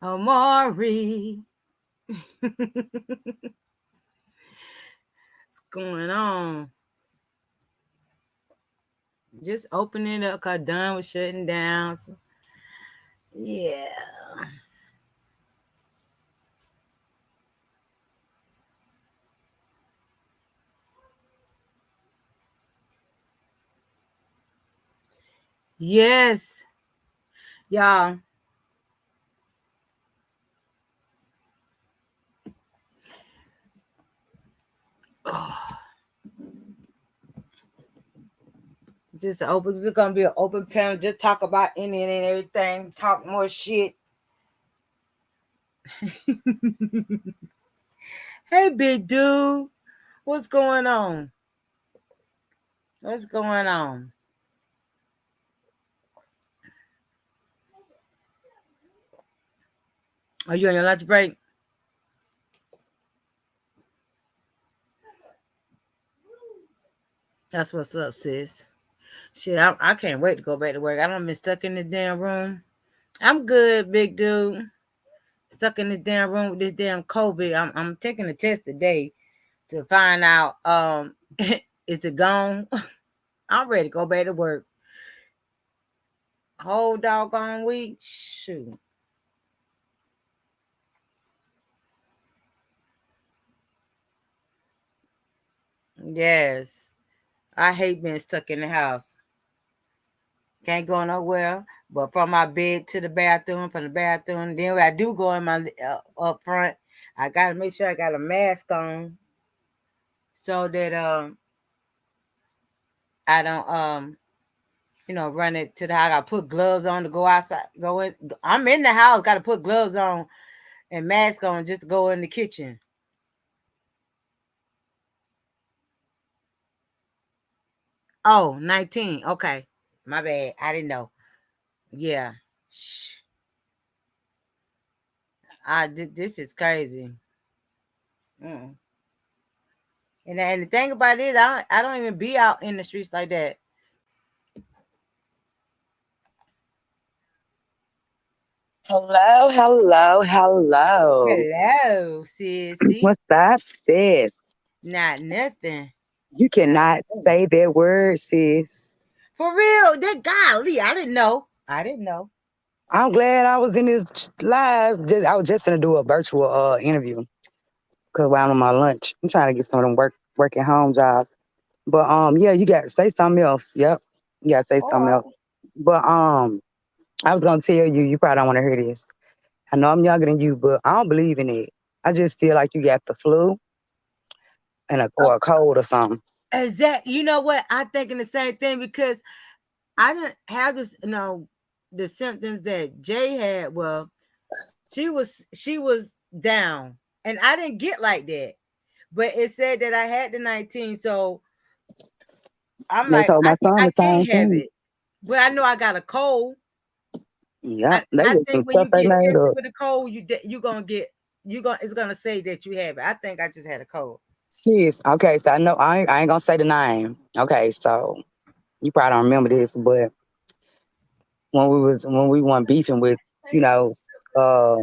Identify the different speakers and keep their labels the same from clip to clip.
Speaker 1: Amari. What's going on? Just opening it up because done with shutting down. So, yeah. Yes. Y'all. Oh, just open. It's gonna be an open panel. Just talk about any and everything. Talk more shit. Hey, big dude. What's going on? What's going on? Are you on your lunch break? That's what's up, sis. Shit, I can't wait to go back to work. I don't been stuck in this damn room. I'm good, big dude. Stuck in this damn room with this damn COVID. I'm taking a test today to find out is it gone? I'm ready to go back to work. Whole doggone week. Shoot. Yes. I hate being stuck in the house. Can't go nowhere. But from my bed to the bathroom, from the bathroom, then when I do go in my up front, I gotta make sure I got a mask on so that I don't run it to the house. I gotta put gloves on to go outside. Go in. I'm in the house. Got to put gloves on and mask on just to go in the kitchen. Oh, 19. Okay, my bad. I didn't know. Yeah. Shh. This is crazy. Mm. And the thing about it is, I don't even be out in the streets like that.
Speaker 2: Hello, hello, hello.
Speaker 1: Hello, sissy.
Speaker 2: What's up, sis?
Speaker 1: Not nothing.
Speaker 2: You
Speaker 1: Not
Speaker 2: cannot
Speaker 1: nothing.
Speaker 2: say that word, sis.
Speaker 1: For real. That golly, I didn't know. I didn't know.
Speaker 2: I'm glad I was in this live. I was just gonna do a virtual interview because while I'm on my lunch, I'm trying to get some of them work at home jobs. But yeah, you got to say something else. Yep, you got to say
Speaker 1: All
Speaker 2: something else.
Speaker 1: right.
Speaker 2: But I was gonna tell you, you probably don't want to hear this. I know I'm younger than you, but I don't believe in it. I just feel like you got the flu or a cold or something.
Speaker 1: Is that you know what? I'm thinking the same thing because I didn't have this, the symptoms that Jay had. Well, she was down, and I didn't get like that. But it said that I had the 19, so I'm
Speaker 2: They
Speaker 1: like,
Speaker 2: told my son
Speaker 1: I
Speaker 2: the
Speaker 1: can't
Speaker 2: same
Speaker 1: have
Speaker 2: thing.
Speaker 1: it. But I know I got a cold.
Speaker 2: Yep,
Speaker 1: I
Speaker 2: they just some
Speaker 1: think when
Speaker 2: stuff
Speaker 1: you
Speaker 2: they
Speaker 1: get
Speaker 2: made
Speaker 1: tested
Speaker 2: up.
Speaker 1: with a cold, you gonna get you gonna it's gonna say that you have it. I think I just had a cold.
Speaker 2: Sis, okay, so I know I ain't gonna say the name. Okay, so you probably don't remember this, but when we weren't beefing with, you know, uh,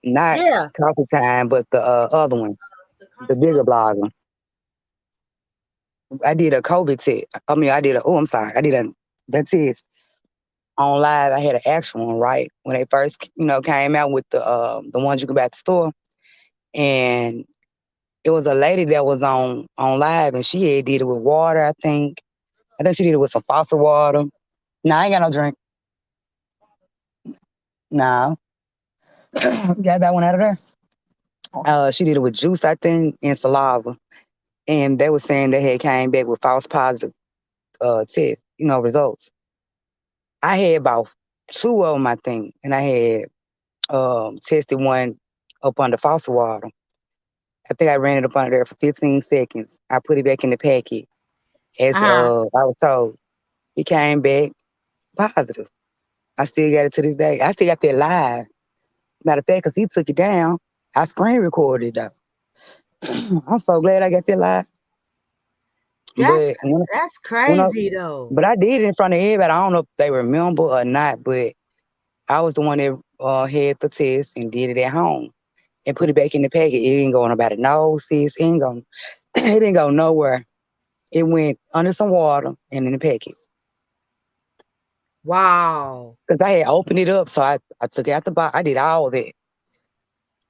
Speaker 2: not
Speaker 1: Yeah.
Speaker 2: Coffee Time, but the other one, the bigger blogger. I did a COVID test. I mean, I'm sorry, I did that test on live. I had an actual one, right? When they first, came out with the ones you could buy at the store. And it was a lady that was on live and she had did it with water, I think. I think she did it with some faucet water. No, I ain't got no drink. No. Got that one out of there. She did it with juice, I think, and saliva. And they were saying they had came back with false positive test, results. I had about two of them, I think, and I had tested one up under faucet water. I think I ran it up under there for 15 seconds. I put it back in the packet as
Speaker 1: Uh-huh.
Speaker 2: I was told. It came back positive. I still got it to this day. I still got that live. Matter of fact, because he took it down, I screen recorded it though. I'm so glad I got that live.
Speaker 1: That's
Speaker 2: But
Speaker 1: that's
Speaker 2: when I,
Speaker 1: crazy though.
Speaker 2: but I did it in front of everybody. I don't know if they remember or not, but I was the one that had the test and did it at home and put it back in the packet. It ain't going about it. No, sis, it ain't going. It didn't go nowhere. It went under some water and in the packet.
Speaker 1: Wow.
Speaker 2: Because I had opened it up, so I took it out the box. I did all of it.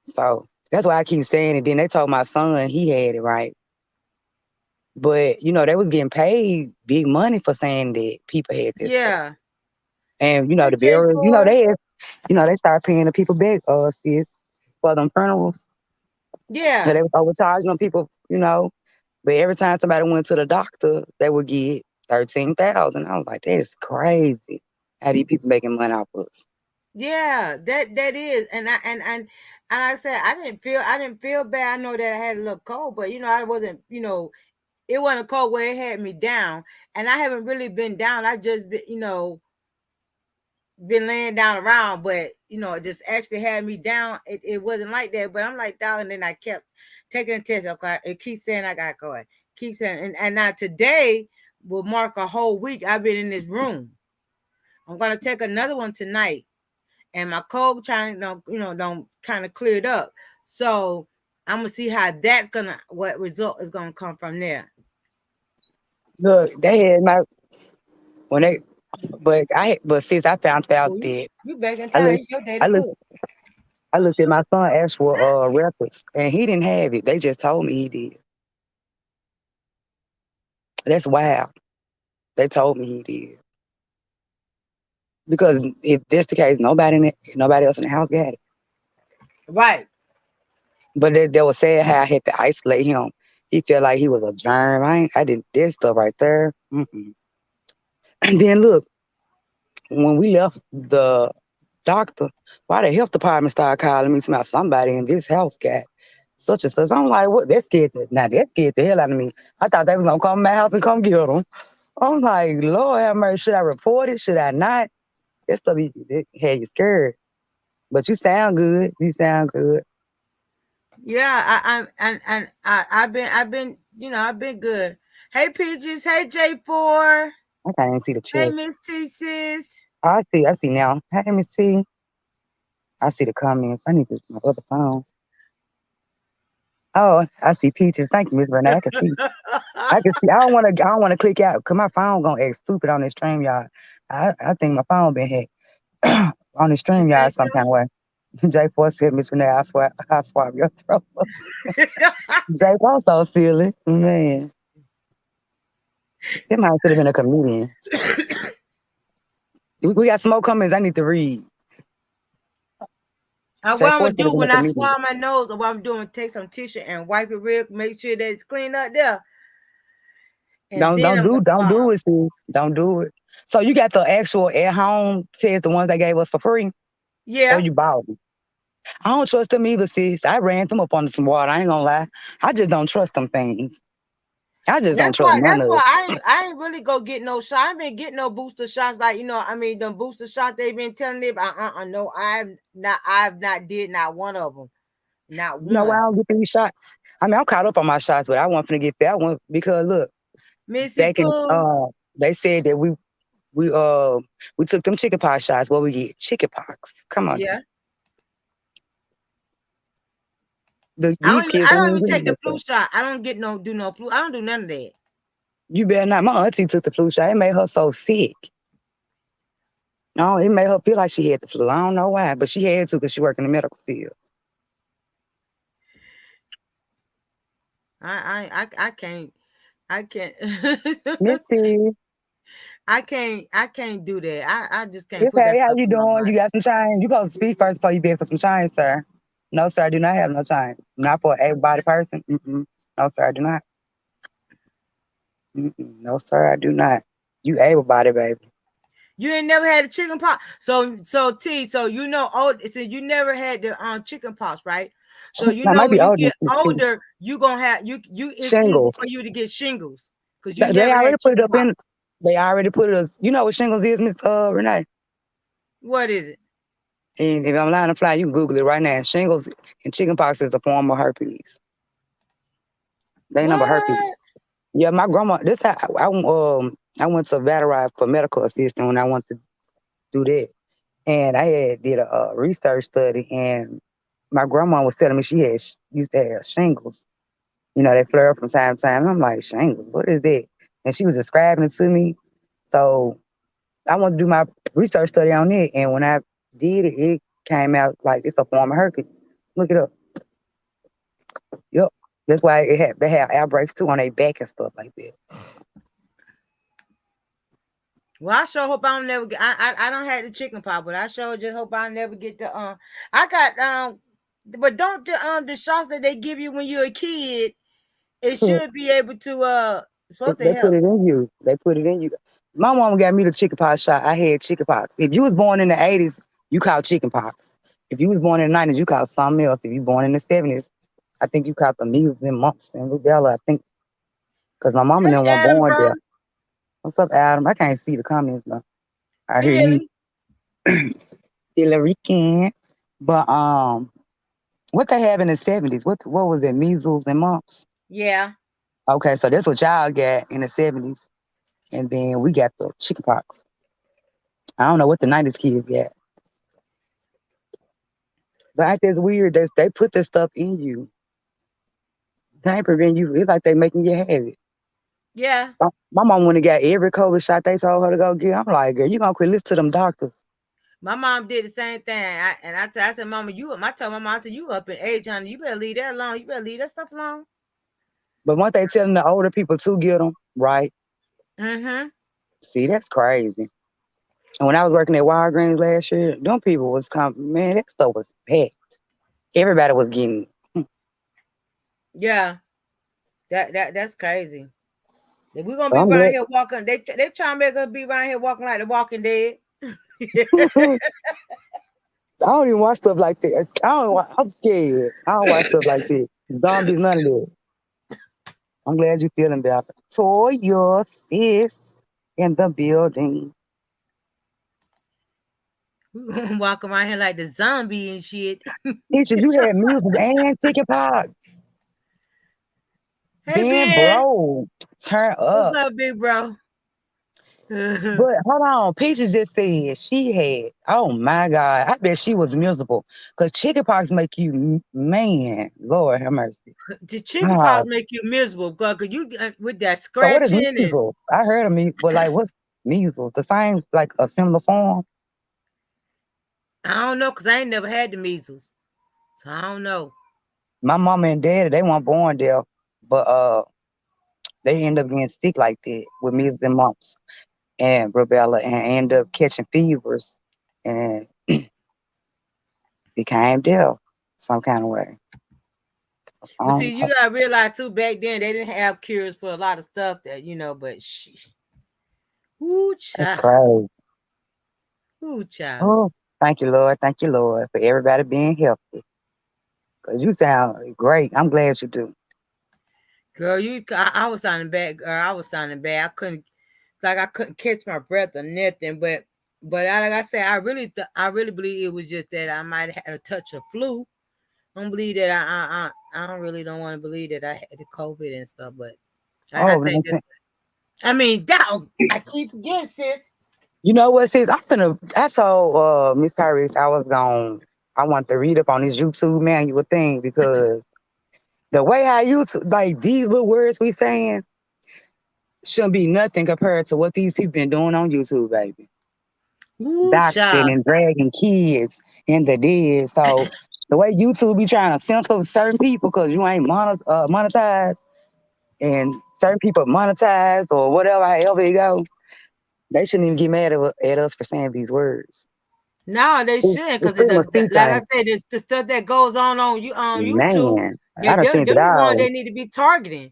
Speaker 2: So that's why I keep saying it. Then they told my son he had it right. But, they was getting paid big money for saying that people had this stuff.
Speaker 1: Yeah.
Speaker 2: And,
Speaker 1: Hey,
Speaker 2: the burial,
Speaker 1: J4.
Speaker 2: they started paying the people back, sis, for them funerals. So
Speaker 1: Yeah.
Speaker 2: they was overcharging them people, But every time somebody went to the doctor, they would get 13,000. I was like, that's crazy. How these people making money off us?
Speaker 1: Yeah. That is. And I said I didn't feel bad. I know that I had a little cold, but I wasn't, it wasn't cold where it had me down. And I haven't really been down. I just been, been laying down around, but it just actually had me down. It wasn't like that, but I'm like down, and then I kept taking a test. Okay, it keeps saying I got COVID. Keep saying, and now today will mark a whole week I've been in this room. I'm gonna take another one tonight, and my cold trying to don't kind of cleared up. So I'm gonna see how what result is gonna come from there.
Speaker 2: Look, they had my when they, but since I found out
Speaker 1: Oh, you
Speaker 2: that
Speaker 1: you back in
Speaker 2: I
Speaker 1: time?
Speaker 2: looked,
Speaker 1: It's your day to
Speaker 2: I looked,
Speaker 1: cook.
Speaker 2: I looked at my son actual records, and he didn't have it. They just told me he did. That's wild. They told me he did because if that's the case, nobody else in the house got it.
Speaker 1: Right.
Speaker 2: But they was sad how I had to isolate him. He felt like he was a germ. I didn't that stuff right there. Mm-mm. And then look, when we left the doctor, why the health department started calling me about somebody in this house got such and such. I'm like, what? That scared the hell out of me. I thought they was gonna come to my house and come get them. I'm like, Lord have mercy. Should I report it? Should I not? That stuff it had you scared. But you sound good. You sound good.
Speaker 1: Yeah, I've been I've been good. Hey Peaches, hey J4,
Speaker 2: I can't even see the
Speaker 1: hey
Speaker 2: chat.
Speaker 1: Miss T sis.
Speaker 2: I see now. Hey, let me see. I see the comments. I need to my other phone. Oh, I see peaches. Thank you, Miss Renee. I can see. I can see. I don't wanna click out because my phone gonna act stupid on this stream, y'all. I think my phone been hacked on the
Speaker 1: You
Speaker 2: stream, y'all,
Speaker 1: think
Speaker 2: some kind of way. J4 said, Miss Renee, I swap your throat.
Speaker 1: so?
Speaker 2: J4 so silly. Man. That might should have been a comedian. We got some more comments I need to read.
Speaker 1: What I'm
Speaker 2: J4
Speaker 1: gonna
Speaker 2: should have
Speaker 1: do
Speaker 2: been a
Speaker 1: when I
Speaker 2: comedian.
Speaker 1: swallow my nose, or what I'm doing, take some tissue and wipe it real, make sure that it's clean up there, and
Speaker 2: Don't
Speaker 1: then
Speaker 2: don't
Speaker 1: I'm gonna
Speaker 2: do don't
Speaker 1: swallow.
Speaker 2: do it, sis. Don't do it. So you got the actual at home test, the ones they gave us for free, or
Speaker 1: Yeah,
Speaker 2: you bought them? I don't trust them either, sis. I ran them up under some water. I ain't gonna lie. I just don't trust them things. I just don't
Speaker 1: that's
Speaker 2: trust
Speaker 1: why.
Speaker 2: none
Speaker 1: That's
Speaker 2: of
Speaker 1: why
Speaker 2: it.
Speaker 1: I ain't really go get no shot. I ain't been getting no booster shots. Like I mean, the booster shot they've been telling me about. No, I've not did not one of them. Not
Speaker 2: You know why I
Speaker 1: one.
Speaker 2: don't get these shots? I mean, I'm caught up on my shots, but I want to get that one because look,
Speaker 1: Missy
Speaker 2: back in
Speaker 1: Pooh.
Speaker 2: they said that we we took them chicken pox shots. What we get? Chicken pox. Come on,
Speaker 1: Yeah.
Speaker 2: these kids
Speaker 1: I
Speaker 2: ain't
Speaker 1: don't
Speaker 2: even
Speaker 1: even
Speaker 2: getting
Speaker 1: take the
Speaker 2: that
Speaker 1: flu
Speaker 2: stuff.
Speaker 1: shot. I don't get no do no flu. I don't do none of that.
Speaker 2: You better not. My auntie took the flu shot. It made her so sick. No, it made her feel like she had the flu. I don't know why, but she had to because she worked in the medical field.
Speaker 1: I can't I can't
Speaker 2: Missy,
Speaker 1: I can't do that. I just can't
Speaker 2: it's
Speaker 1: put that
Speaker 2: hey, how
Speaker 1: stuff
Speaker 2: you
Speaker 1: in my
Speaker 2: doing? You
Speaker 1: body.
Speaker 2: got some change? You supposed to speak first before you beg for some change, sir. No, sir, I do not have no change. Not for a able body person. Mm-mm. No, sir, I do not. Mm-mm. No, sir, I do not. You able body, baby.
Speaker 1: You ain't never had a chicken pox. So so you never had the chicken pox, right? So
Speaker 2: I might
Speaker 1: when
Speaker 2: be
Speaker 1: you
Speaker 2: older
Speaker 1: get
Speaker 2: than T.
Speaker 1: older, you gonna have you it's easy
Speaker 2: Shingles.
Speaker 1: for you to get shingles because you
Speaker 2: They
Speaker 1: never
Speaker 2: already
Speaker 1: had
Speaker 2: put it
Speaker 1: chicken
Speaker 2: up
Speaker 1: pox.
Speaker 2: in. They already put it. You know what shingles is, Miss Renee?
Speaker 1: What is it?
Speaker 2: And if I'm lying to fly, you can Google it right now. Shingles and chickenpox is a form of herpes. They number herpes.
Speaker 1: What?
Speaker 2: Yeah, my grandma. This how I went to Vatteride for medical assistant when I wanted to do that. And I had did a research study, and my grandma was telling me she had used to have shingles. They flare up from time to time. I'm like, shingles, what is that? And she was describing it to me. So I wanted to do my research study on it. And when I did it, it came out like it's a form of herpes. Look it up. Yep. That's why they have outbreaks too on their back and stuff like that.
Speaker 1: Well, I sure hope I don't never get. I don't have the chicken pox, but I sure just hope I never get the. I got but don't the shots that they give you when you're a kid, it should be able to supposed to
Speaker 2: They put
Speaker 1: help.
Speaker 2: it in you. They put it in you. My mama got me the chickenpox shot. I had chickenpox. If you was born in the 80s, you caught chickenpox. If you was born in the 90s, you caught something else. If you born in the 70s, I think you caught the measles and mumps and rubella. I think because my mama
Speaker 1: Hey,
Speaker 2: didn't want
Speaker 1: Adam,
Speaker 2: born there.
Speaker 1: bro,
Speaker 2: What's up, Adam? I can't see the comments though. I hear you,
Speaker 1: Billy.
Speaker 2: Hillary can. But what they have in the 70s? What was it? Measles and mumps.
Speaker 1: Yeah,
Speaker 2: Okay, so that's what y'all got in the 70s, and then we got the chickenpox. I don't know what the 90s kids got. But I think it's weird that they put this stuff in you. They ain't prevent you. It's like they making you have it.
Speaker 1: yeah.
Speaker 2: My mom went and got every COVID shot they told her to go get. I'm like, girl, you gonna quit listening to them doctors.
Speaker 1: My mom did the same thing. I said, Mama, I told my mom, I said, you up in age, honey. You better leave that alone. You better leave that stuff alone.
Speaker 2: But once they telling the older people to get them, right?
Speaker 1: Mm-hmm.
Speaker 2: See, that's crazy. And when I was working at Walgreens last year, them people was man, that stuff was packed. Everybody was getting.
Speaker 1: Yeah. That's crazy. If we're gonna be
Speaker 2: I'm
Speaker 1: around
Speaker 2: glad.
Speaker 1: here walking, they trying to make us be around here walking like the Walking Dead.
Speaker 2: I don't even watch stuff like that. I'm scared. I don't watch stuff like that. Zombies, none of that. I'm glad you're feeling better. Toya sis in the building.
Speaker 1: We gonna walk around here like the zombie and shit.
Speaker 2: Teacher, you had music and chicken pox.
Speaker 1: Hey
Speaker 2: Ben
Speaker 1: Ben,
Speaker 2: bro, turn
Speaker 1: what's
Speaker 2: up.
Speaker 1: up, big bro? Hey
Speaker 2: But hold on, Peaches just said she had. Oh my God, I bet she was miserable because chicken pox make you man. Lord have mercy.
Speaker 1: the chicken pox
Speaker 2: God.
Speaker 1: make you miserable, cause you with that
Speaker 2: So what is
Speaker 1: scratching and
Speaker 2: measles? I heard of me, but like what's measles? The same, like a similar form.
Speaker 1: I don't know, cause I ain't never had the measles, so I don't know.
Speaker 2: My mama and daddy, they weren't born there, but they end up getting sick like that with measles and mumps and rubella and end up catching fevers and became deaf some kind of way.
Speaker 1: But see, you
Speaker 2: Um,
Speaker 1: gotta realize too, back then they didn't have cures for a lot of stuff that but ooh
Speaker 2: that's
Speaker 1: child,
Speaker 2: crazy.
Speaker 1: ooh child.
Speaker 2: Oh, thank you, Lord. Thank you, Lord, for everybody being healthy. Because you sound great. I'm glad you do.
Speaker 1: Girl, I was sounding bad. Girl, I was sounding bad. I couldn't catch my breath or nothing. But like I said, I really believe it was just that I might have had a touch of flu. I don't believe that I don't really don't want to believe that I had the COVID and stuff. But I
Speaker 2: Oh,
Speaker 1: think that's. I mean, dog. I keep forgetting, sis.
Speaker 2: you know what, sis? I told Miss Tyrese I want to read up on this YouTube manual thing because the way I use like these little words we saying shouldn't be nothing compared to what these people been doing on YouTube, baby.
Speaker 1: Ooh,
Speaker 2: Doxing
Speaker 1: child.
Speaker 2: and dragging kids in the dead. So the way YouTube be trying to censor certain people because you ain't monetized and certain people monetize or whatever, however it go, they shouldn't even get mad at us for saying these words.
Speaker 1: No, they shouldn't,
Speaker 2: It's
Speaker 1: because
Speaker 2: freedom of speech,
Speaker 1: like I said, it's the stuff that goes on you on YouTube.
Speaker 2: man.
Speaker 1: Yeah,
Speaker 2: I done seen
Speaker 1: them
Speaker 2: it
Speaker 1: the one
Speaker 2: all.
Speaker 1: they need to be targeting.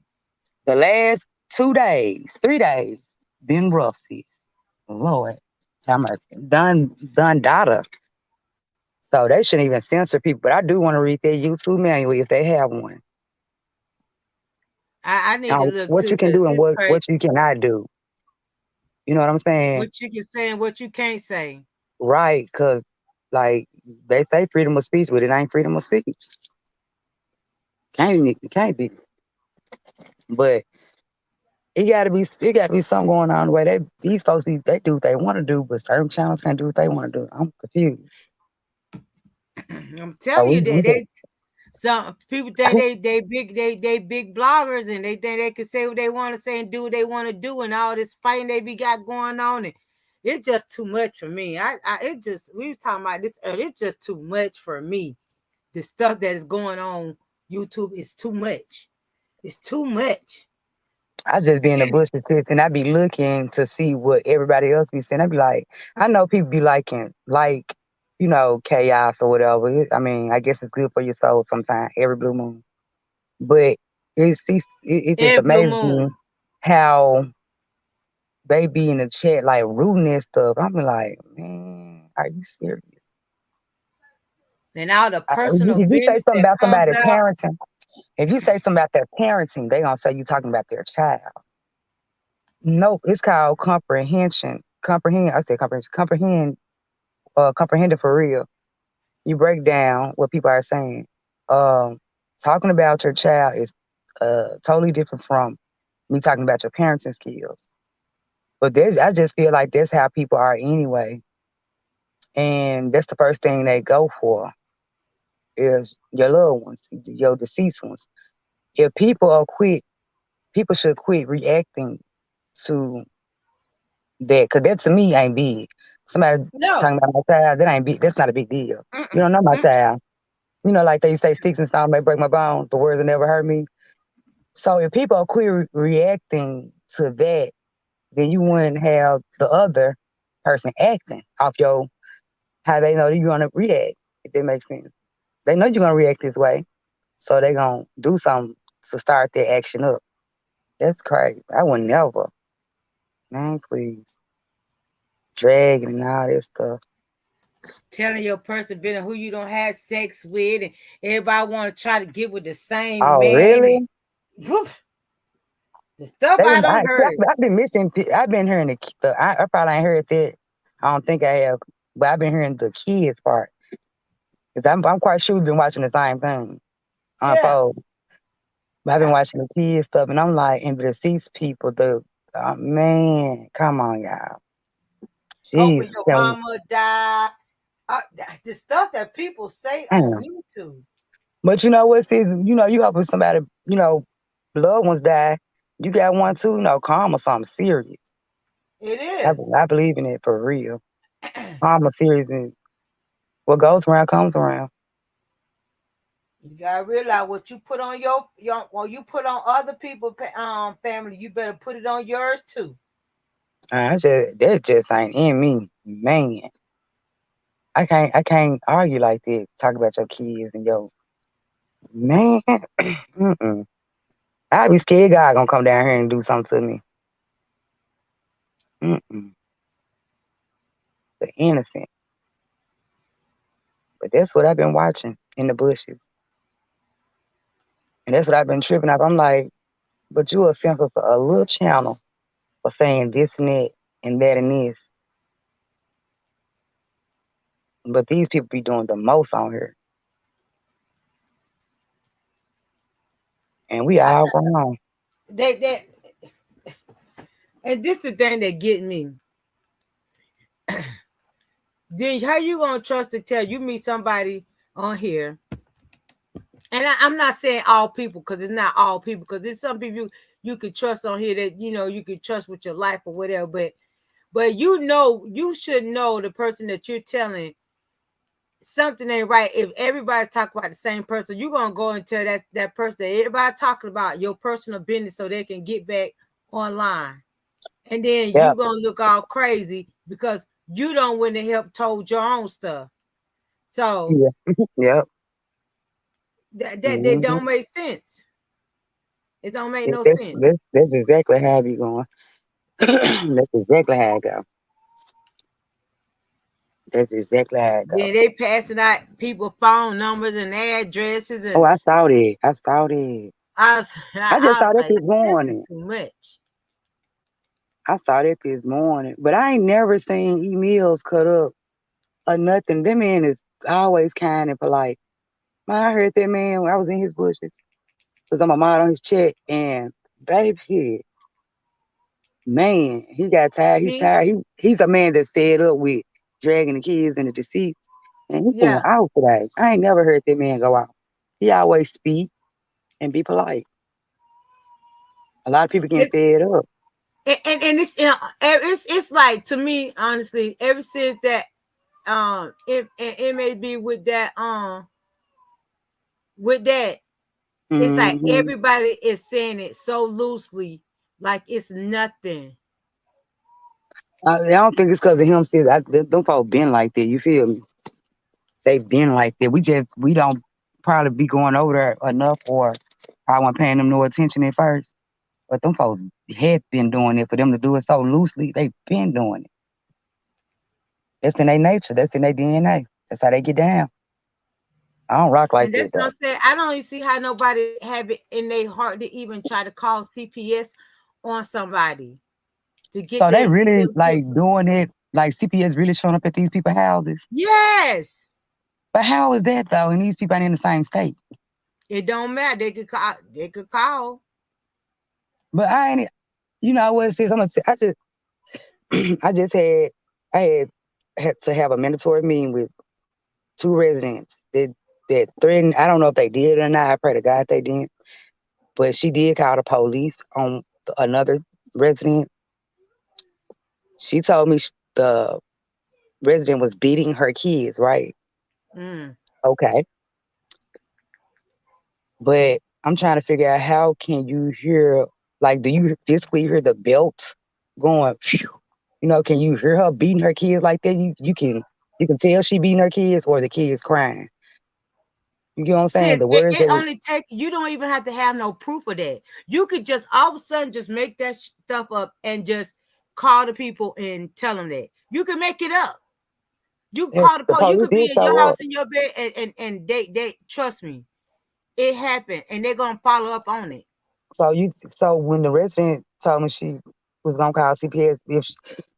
Speaker 2: The last 2 days, 3 days, been rough, sis. Lord, have mercy. Done data. So they shouldn't even censor people. But I do want to read their YouTube manual if they have one.
Speaker 1: I need to look
Speaker 2: What
Speaker 1: too,
Speaker 2: you can
Speaker 1: because
Speaker 2: do and
Speaker 1: it's
Speaker 2: what
Speaker 1: crazy
Speaker 2: you cannot do. You know what I'm saying?
Speaker 1: what you can say and what you can't say.
Speaker 2: Right, because like they say freedom of speech, but it ain't freedom of speech. Can't be. But it gotta be something going on the way these folks they do what they want to do, but certain channels can't do what they want to do. I'm confused.
Speaker 1: I'm
Speaker 2: So
Speaker 1: telling
Speaker 2: we
Speaker 1: you
Speaker 2: we
Speaker 1: that
Speaker 2: just,
Speaker 1: some people think they big bloggers and they think they can say what they want to say and do what they want to do and all this fighting they be got going on, and it's just too much for me. It just we was talking about this earlier. It's just too much for me. The stuff that is going on YouTube is too much. It's too much.
Speaker 2: I just be in the bushes sis, and I be looking to see what everybody else be saying. I be like, I know people be liking chaos or whatever. I mean, I guess it's good for your soul sometimes, every blue moon. But it just
Speaker 1: Every blue
Speaker 2: amazes me
Speaker 1: moon.
Speaker 2: how they be in the chat like rooting and stuff. I'm like, man, are you serious?
Speaker 1: And all the
Speaker 2: If
Speaker 1: personal
Speaker 2: you say
Speaker 1: business
Speaker 2: something
Speaker 1: that
Speaker 2: about
Speaker 1: comes
Speaker 2: somebody
Speaker 1: out.
Speaker 2: parenting, if you say something about their parenting, they gonna say you talking about their child. No, it's called comprehension. Comprehend. I said comprehension. Comprehended for real. You break down what people are saying. Um, Talking about your child is totally different from me talking about your parenting skills. But I just feel like that's how people are anyway, and that's the first thing they go for is your loved ones, your deceased ones. If people should quit reacting to that, because that to me ain't big. Somebody
Speaker 1: No.
Speaker 2: talking about my child, that ain't big. That's not a big deal. You
Speaker 1: Mm-mm,
Speaker 2: don't know my
Speaker 1: mm-mm.
Speaker 2: child. Like they say, sticks and stones may break my bones, but words will never hurt me. So if people quit reacting to that, then you wouldn't have the other person acting off your how they know that you're gonna react. If that makes sense, they know you're gonna react this way, so they gonna do something to start their action up. That's crazy. I would never, man. Please, dragging and all this stuff.
Speaker 1: Telling your person been who you don't have sex with, and everybody want to try to get with the same
Speaker 2: Oh,
Speaker 1: man, and
Speaker 2: really?
Speaker 1: woof, the stuff
Speaker 2: They
Speaker 1: I
Speaker 2: didn't.
Speaker 1: don't heard.
Speaker 2: I've been missing. I've been hearing I probably ain't heard that. I don't think I have, but I've been hearing the kids part. Cause I'm quite sure we've been watching the same thing
Speaker 1: Yeah,
Speaker 2: unfold. But I've been
Speaker 1: yeah.
Speaker 2: watching the kids stuff, and I'm like, and the deceased people, man, come on, y'all,
Speaker 1: Hoping
Speaker 2: Jesus,
Speaker 1: your mama die. The stuff that people say on
Speaker 2: damn.
Speaker 1: YouTube.
Speaker 2: But you know what, sis? You helping somebody, loved ones die. You got one too, karma, something serious.
Speaker 1: It
Speaker 2: I,
Speaker 1: is.
Speaker 2: I believe in it for real. Karma, serious, and what goes around comes around.
Speaker 1: You gotta realize what you put on your or you put on other people family. You better put it on yours too.
Speaker 2: That just ain't in me, man. I can't argue like that. Talk about your kids and your man. Mm-mm. I be scared God gonna come down here and do something to me. Mm-mm. The innocent. But that's what I've been watching in the bushes. And that's what I've been tripping off. I'm like, but you a censor for a little channel for saying this and that and this. But these people be doing the most on here. And we
Speaker 1: I
Speaker 2: all
Speaker 1: t-
Speaker 2: grown.
Speaker 1: they and this is the thing that get me. Then how you gonna trust to tell you meet somebody on here? And I'm not saying all people because it's not all people because there's some people you could trust on here that you could trust with your life or whatever. But you should know the person that you're telling something ain't right. If everybody's talking about the same person, you're gonna go and tell that person that everybody talking about your personal business so they can get back online. And then
Speaker 2: Yep.
Speaker 1: you gonna look all crazy because you don't want to help told your own stuff. So
Speaker 2: Yeah. Yep.
Speaker 1: that
Speaker 2: Mm-hmm.
Speaker 1: don't make sense. It don't make
Speaker 2: That's,
Speaker 1: no
Speaker 2: that's,
Speaker 1: sense.
Speaker 2: that's, that's exactly how I be going. That's exactly how I go. That's exactly how I go.
Speaker 1: Then they passing out people phone numbers and addresses,
Speaker 2: Oh,
Speaker 1: and
Speaker 2: I saw that. I saw that.
Speaker 1: I was
Speaker 2: I just
Speaker 1: I was
Speaker 2: saw that
Speaker 1: like,
Speaker 2: this
Speaker 1: this is
Speaker 2: morning.
Speaker 1: too much.
Speaker 2: I saw that this morning. But I ain't never seen emails cut up or nothing. That man is always kind and polite. Man, I heard that man when I was in his bushes. Because I'm a mod on his chat. And baby, Man, he got tired. He's
Speaker 1: Me,
Speaker 2: tired. He's a man that's fed up with dragging the kids into deceit. And he going
Speaker 1: yeah.
Speaker 2: out today. I ain't never heard that man go out. He always speak and be polite. A lot of people getting
Speaker 1: It's
Speaker 2: fed up.
Speaker 1: and it's it's like to me honestly ever since that it may be with that it's like
Speaker 2: Hmm.
Speaker 1: everybody is saying it so loosely like it's nothing.
Speaker 2: I don't think it's because of him. See, them folks been like that. You feel me? They been like that. We don't probably be going over there enough, or I wasn't paying them no attention at first. But them folks had been doing it. For them to do it so loosely, they been doing it. That's in their nature. That's in their DNA. That's how they get down. I don't rock like
Speaker 1: And
Speaker 2: that
Speaker 1: that's what I'm
Speaker 2: though.
Speaker 1: saying. I don't even see how nobody have it in their heart to even try to call CPS on somebody to get
Speaker 2: So they
Speaker 1: the
Speaker 2: really
Speaker 1: them to,
Speaker 2: like doing it. Like CPS really showing up at these people's houses.
Speaker 1: yes.
Speaker 2: But how is that though? And these people ain't in the same state.
Speaker 1: It don't matter. They could call.
Speaker 2: But I ain't. You know what it is? I just I just had to have a mandatory meeting with two residents that threatened. I don't know if they did or not. I pray to God they didn't. But she did call the police on another resident. She told me the resident was beating her kids. Right?
Speaker 1: Mm.
Speaker 2: Okay. But I'm trying to figure out how can you hear, like, do you physically hear the belt going? Phew? You know, can you hear her beating her kids like that? You can tell she beating her kids or the kids crying. You get what I'm saying?
Speaker 1: Sis,
Speaker 2: The words
Speaker 1: it
Speaker 2: that was
Speaker 1: only take you don't even have to have no proof of that. You could just all of a sudden just make that stuff up and just call the people and tell them that. You can make it up. You can
Speaker 2: yes,
Speaker 1: call the
Speaker 2: the
Speaker 1: police. You
Speaker 2: police
Speaker 1: could be
Speaker 2: did
Speaker 1: in your
Speaker 2: show
Speaker 1: house
Speaker 2: up.
Speaker 1: in your bed and they trust me. It happened and they're gonna follow up on it.
Speaker 2: So when the resident told me she was gonna call CPS,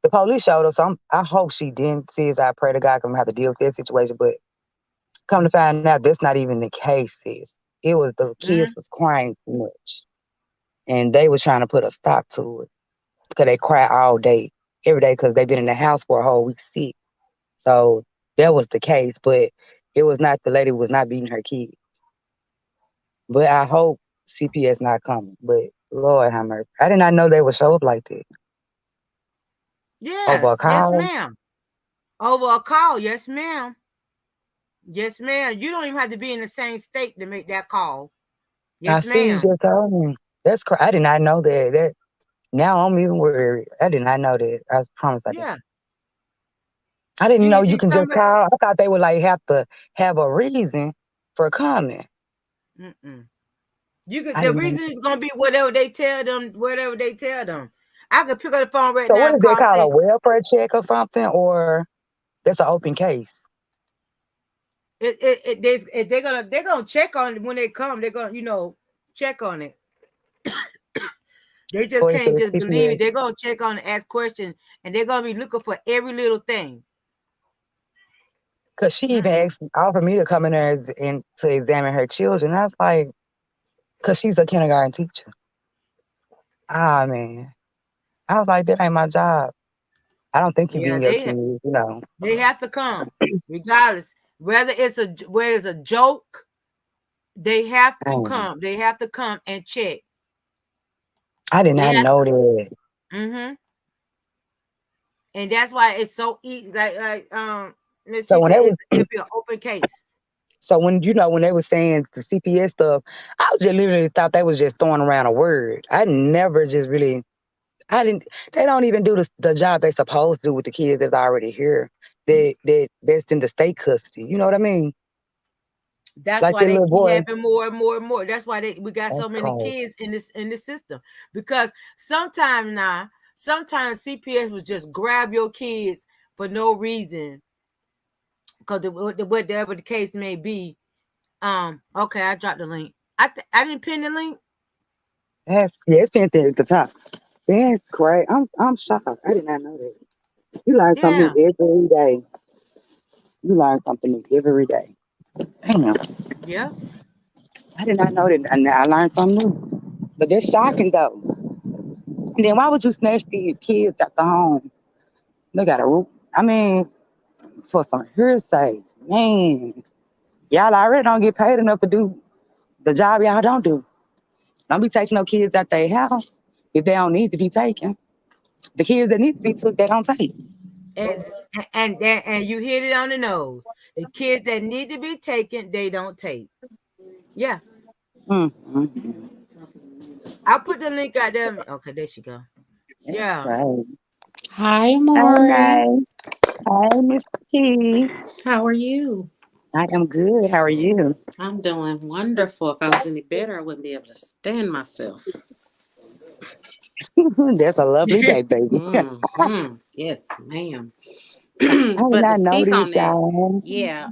Speaker 2: the police showed us, I hope she didn't. See, as I pray to God, 'cause I'm gonna have to deal with that situation. But come to find out, that's not even the case. Sis. It was the kids
Speaker 1: Mm-hmm.
Speaker 2: was crying too much, and they was trying to put a stop to it because they cry all day, every day, because they've been in the house for a whole week sick. So that was the case, but it was not, the lady was not beating her kid. But I hope CPS not coming. But Lord have mercy, I did not know they would show up like that over a
Speaker 1: Yes,
Speaker 2: call.
Speaker 1: ma'am. Over a call, yes, ma'am. Yes, ma'am. You don't even have to be in the same state to make that call.
Speaker 2: I
Speaker 1: Yes,
Speaker 2: see you
Speaker 1: ma'am.
Speaker 2: just told me. That's I did not know that. That now I'm even worried. I did not know that. I promise I didn't.
Speaker 1: Yeah.
Speaker 2: I didn't know
Speaker 1: You
Speaker 2: you
Speaker 1: did
Speaker 2: can just
Speaker 1: somebody.
Speaker 2: call. I thought they would like have to have a reason for coming.
Speaker 1: Mm-mm. You could.
Speaker 2: I
Speaker 1: The
Speaker 2: didn't know.
Speaker 1: reason is gonna be whatever they tell them. Whatever they tell them. I could pick up the phone right
Speaker 2: So
Speaker 1: now
Speaker 2: what
Speaker 1: and
Speaker 2: is that
Speaker 1: call and
Speaker 2: called? A
Speaker 1: say,
Speaker 2: welfare check or something, or that's an open case?
Speaker 1: they're gonna check on it when they come. They're gonna check on it. They just
Speaker 2: Or it's
Speaker 1: can't
Speaker 2: a
Speaker 1: just believe
Speaker 2: CPS?
Speaker 1: it. They're gonna check on it, ask questions, and they're gonna be looking for every little thing.
Speaker 2: Because she even
Speaker 1: Mm-mm.
Speaker 2: offered me to come in there and to examine her children. I was like, because she's a kindergarten teacher. Ah, man. I was like, that ain't my job. I don't think you
Speaker 1: Yeah,
Speaker 2: beating your kids.
Speaker 1: they have to come regardless. Whether it's a joke, they have to
Speaker 2: Um,
Speaker 1: come. They have to come and check.
Speaker 2: I did
Speaker 1: They
Speaker 2: not
Speaker 1: have.
Speaker 2: know that.
Speaker 1: Mm-hmm. And that's why it's so easy. Miss
Speaker 2: So
Speaker 1: G
Speaker 2: when
Speaker 1: said
Speaker 2: they was,
Speaker 1: it'll be an open case.
Speaker 2: so when they were saying the CPS stuff, I was just literally thought they was just throwing around a word. I never just really, I didn't. They don't even do the job they supposed to do with the kids that's already here. That's in the state custody. You know what I mean?
Speaker 1: That's
Speaker 2: Like
Speaker 1: why
Speaker 2: that
Speaker 1: they
Speaker 2: little
Speaker 1: keep
Speaker 2: boy.
Speaker 1: having more and more and more. That's why we got so
Speaker 2: That's
Speaker 1: many
Speaker 2: crazy.
Speaker 1: kids in this system. Because sometimes CPS was just grab your kids for no reason. Because whatever the case may be. Okay, I dropped the link. I didn't pin the link.
Speaker 2: It's been there at the top. That's great. I'm shocked. I did not know that. You learn something
Speaker 1: Yeah,
Speaker 2: new every day. You learn something new every day. Damn,
Speaker 1: yeah.
Speaker 2: I did not know that. And I learned something new. But that's shocking though. And then why would you snatch these kids out the home? They got a roof. I mean, for some hearsay, man, y'all already don't get paid enough to do the job y'all don't do. Don't be taking no kids out their house if they don't need to be taken. The kids that need to be took, they don't take.
Speaker 1: And and you hit it on the nose. The kids that need to be taken, they don't take. Yeah,
Speaker 2: Mm-hmm.
Speaker 1: I put the link out there. Okay, there she go.
Speaker 2: That's
Speaker 1: Yeah.
Speaker 2: right.
Speaker 3: Hi,
Speaker 2: Hey,
Speaker 3: Maury.
Speaker 2: Nay. Hey, Miss T.
Speaker 3: How are you?
Speaker 2: I am good. How are you?
Speaker 3: I'm doing wonderful. If I was any better, I wouldn't be able to stand myself.
Speaker 2: That's a lovely day, baby.
Speaker 3: Yes, ma'am.
Speaker 2: I did
Speaker 3: But to
Speaker 2: not know
Speaker 3: speak
Speaker 2: this,
Speaker 3: on that,
Speaker 2: y'all.
Speaker 3: yeah,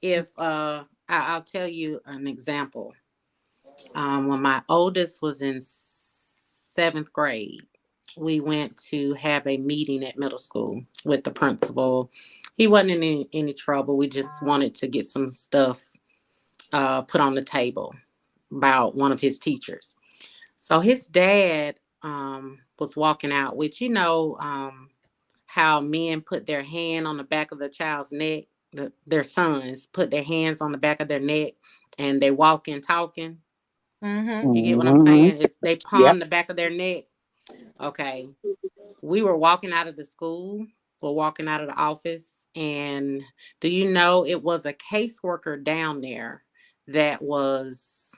Speaker 3: if I'll tell you an example. When my oldest was in seventh grade, we went to have a meeting at middle school with the principal. He wasn't in any trouble. We just wanted to get some stuff put on the table about one of his teachers. So his dad was walking out, which how men put their hand on the back of the child's neck. Their sons put their hands on the back of their neck, and they walking, talking.
Speaker 1: Mm-hmm.
Speaker 3: You get what I'm
Speaker 2: Mm-hmm.
Speaker 3: saying? It's they
Speaker 2: Yep.
Speaker 3: palm the back of their neck. Okay. We were walking out of the school. We're walking out of the office, and do you know it was a caseworker down there that was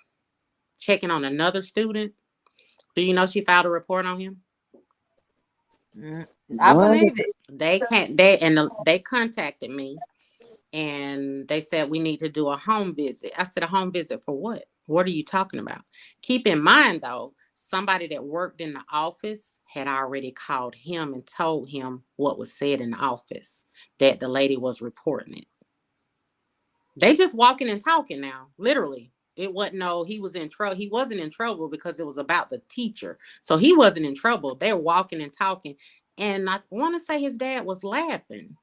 Speaker 3: checking on another student? Do you know she filed a report on him?
Speaker 1: Mm, I
Speaker 2: What?
Speaker 1: believe it.
Speaker 3: They can't. They contacted me and they said we need to do a home visit. I said, a home visit for what? What are you talking about? Keep in mind though, somebody that worked in the office had already called him and told him what was said in the office, that the lady was reporting it. They just walking and talking now, literally. It wasn't no, he was in trouble. He wasn't in trouble because it was about the teacher. So he wasn't in trouble. They were walking and talking. And I want to say his dad was laughing,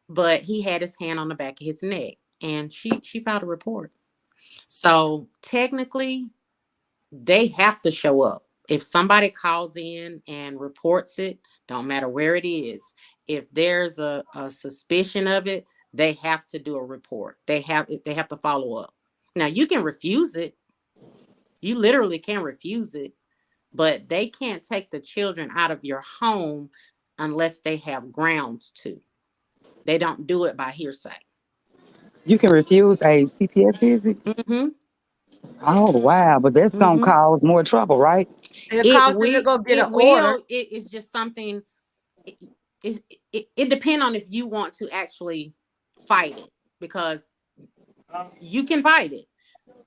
Speaker 3: but he had his hand on the back of his neck. And she filed a report. So technically, they have to show up. If somebody calls in and reports it, don't matter where it is, if there's a suspicion of it, they have to do a report. They have to follow up. Now you can refuse it. You literally can refuse it, but they can't take the children out of your home unless they have grounds to. They don't do it by hearsay.
Speaker 2: You can refuse a CPS visit?
Speaker 3: Mm-hmm.
Speaker 2: Oh, wow. But that's going to
Speaker 3: Mm-hmm.
Speaker 2: cause more trouble, right?
Speaker 1: It
Speaker 3: It
Speaker 1: costs them to
Speaker 3: will.
Speaker 1: go get an
Speaker 3: It
Speaker 1: order.
Speaker 3: will. It is just something. It depends on if you want to actually fight it, because you can fight it.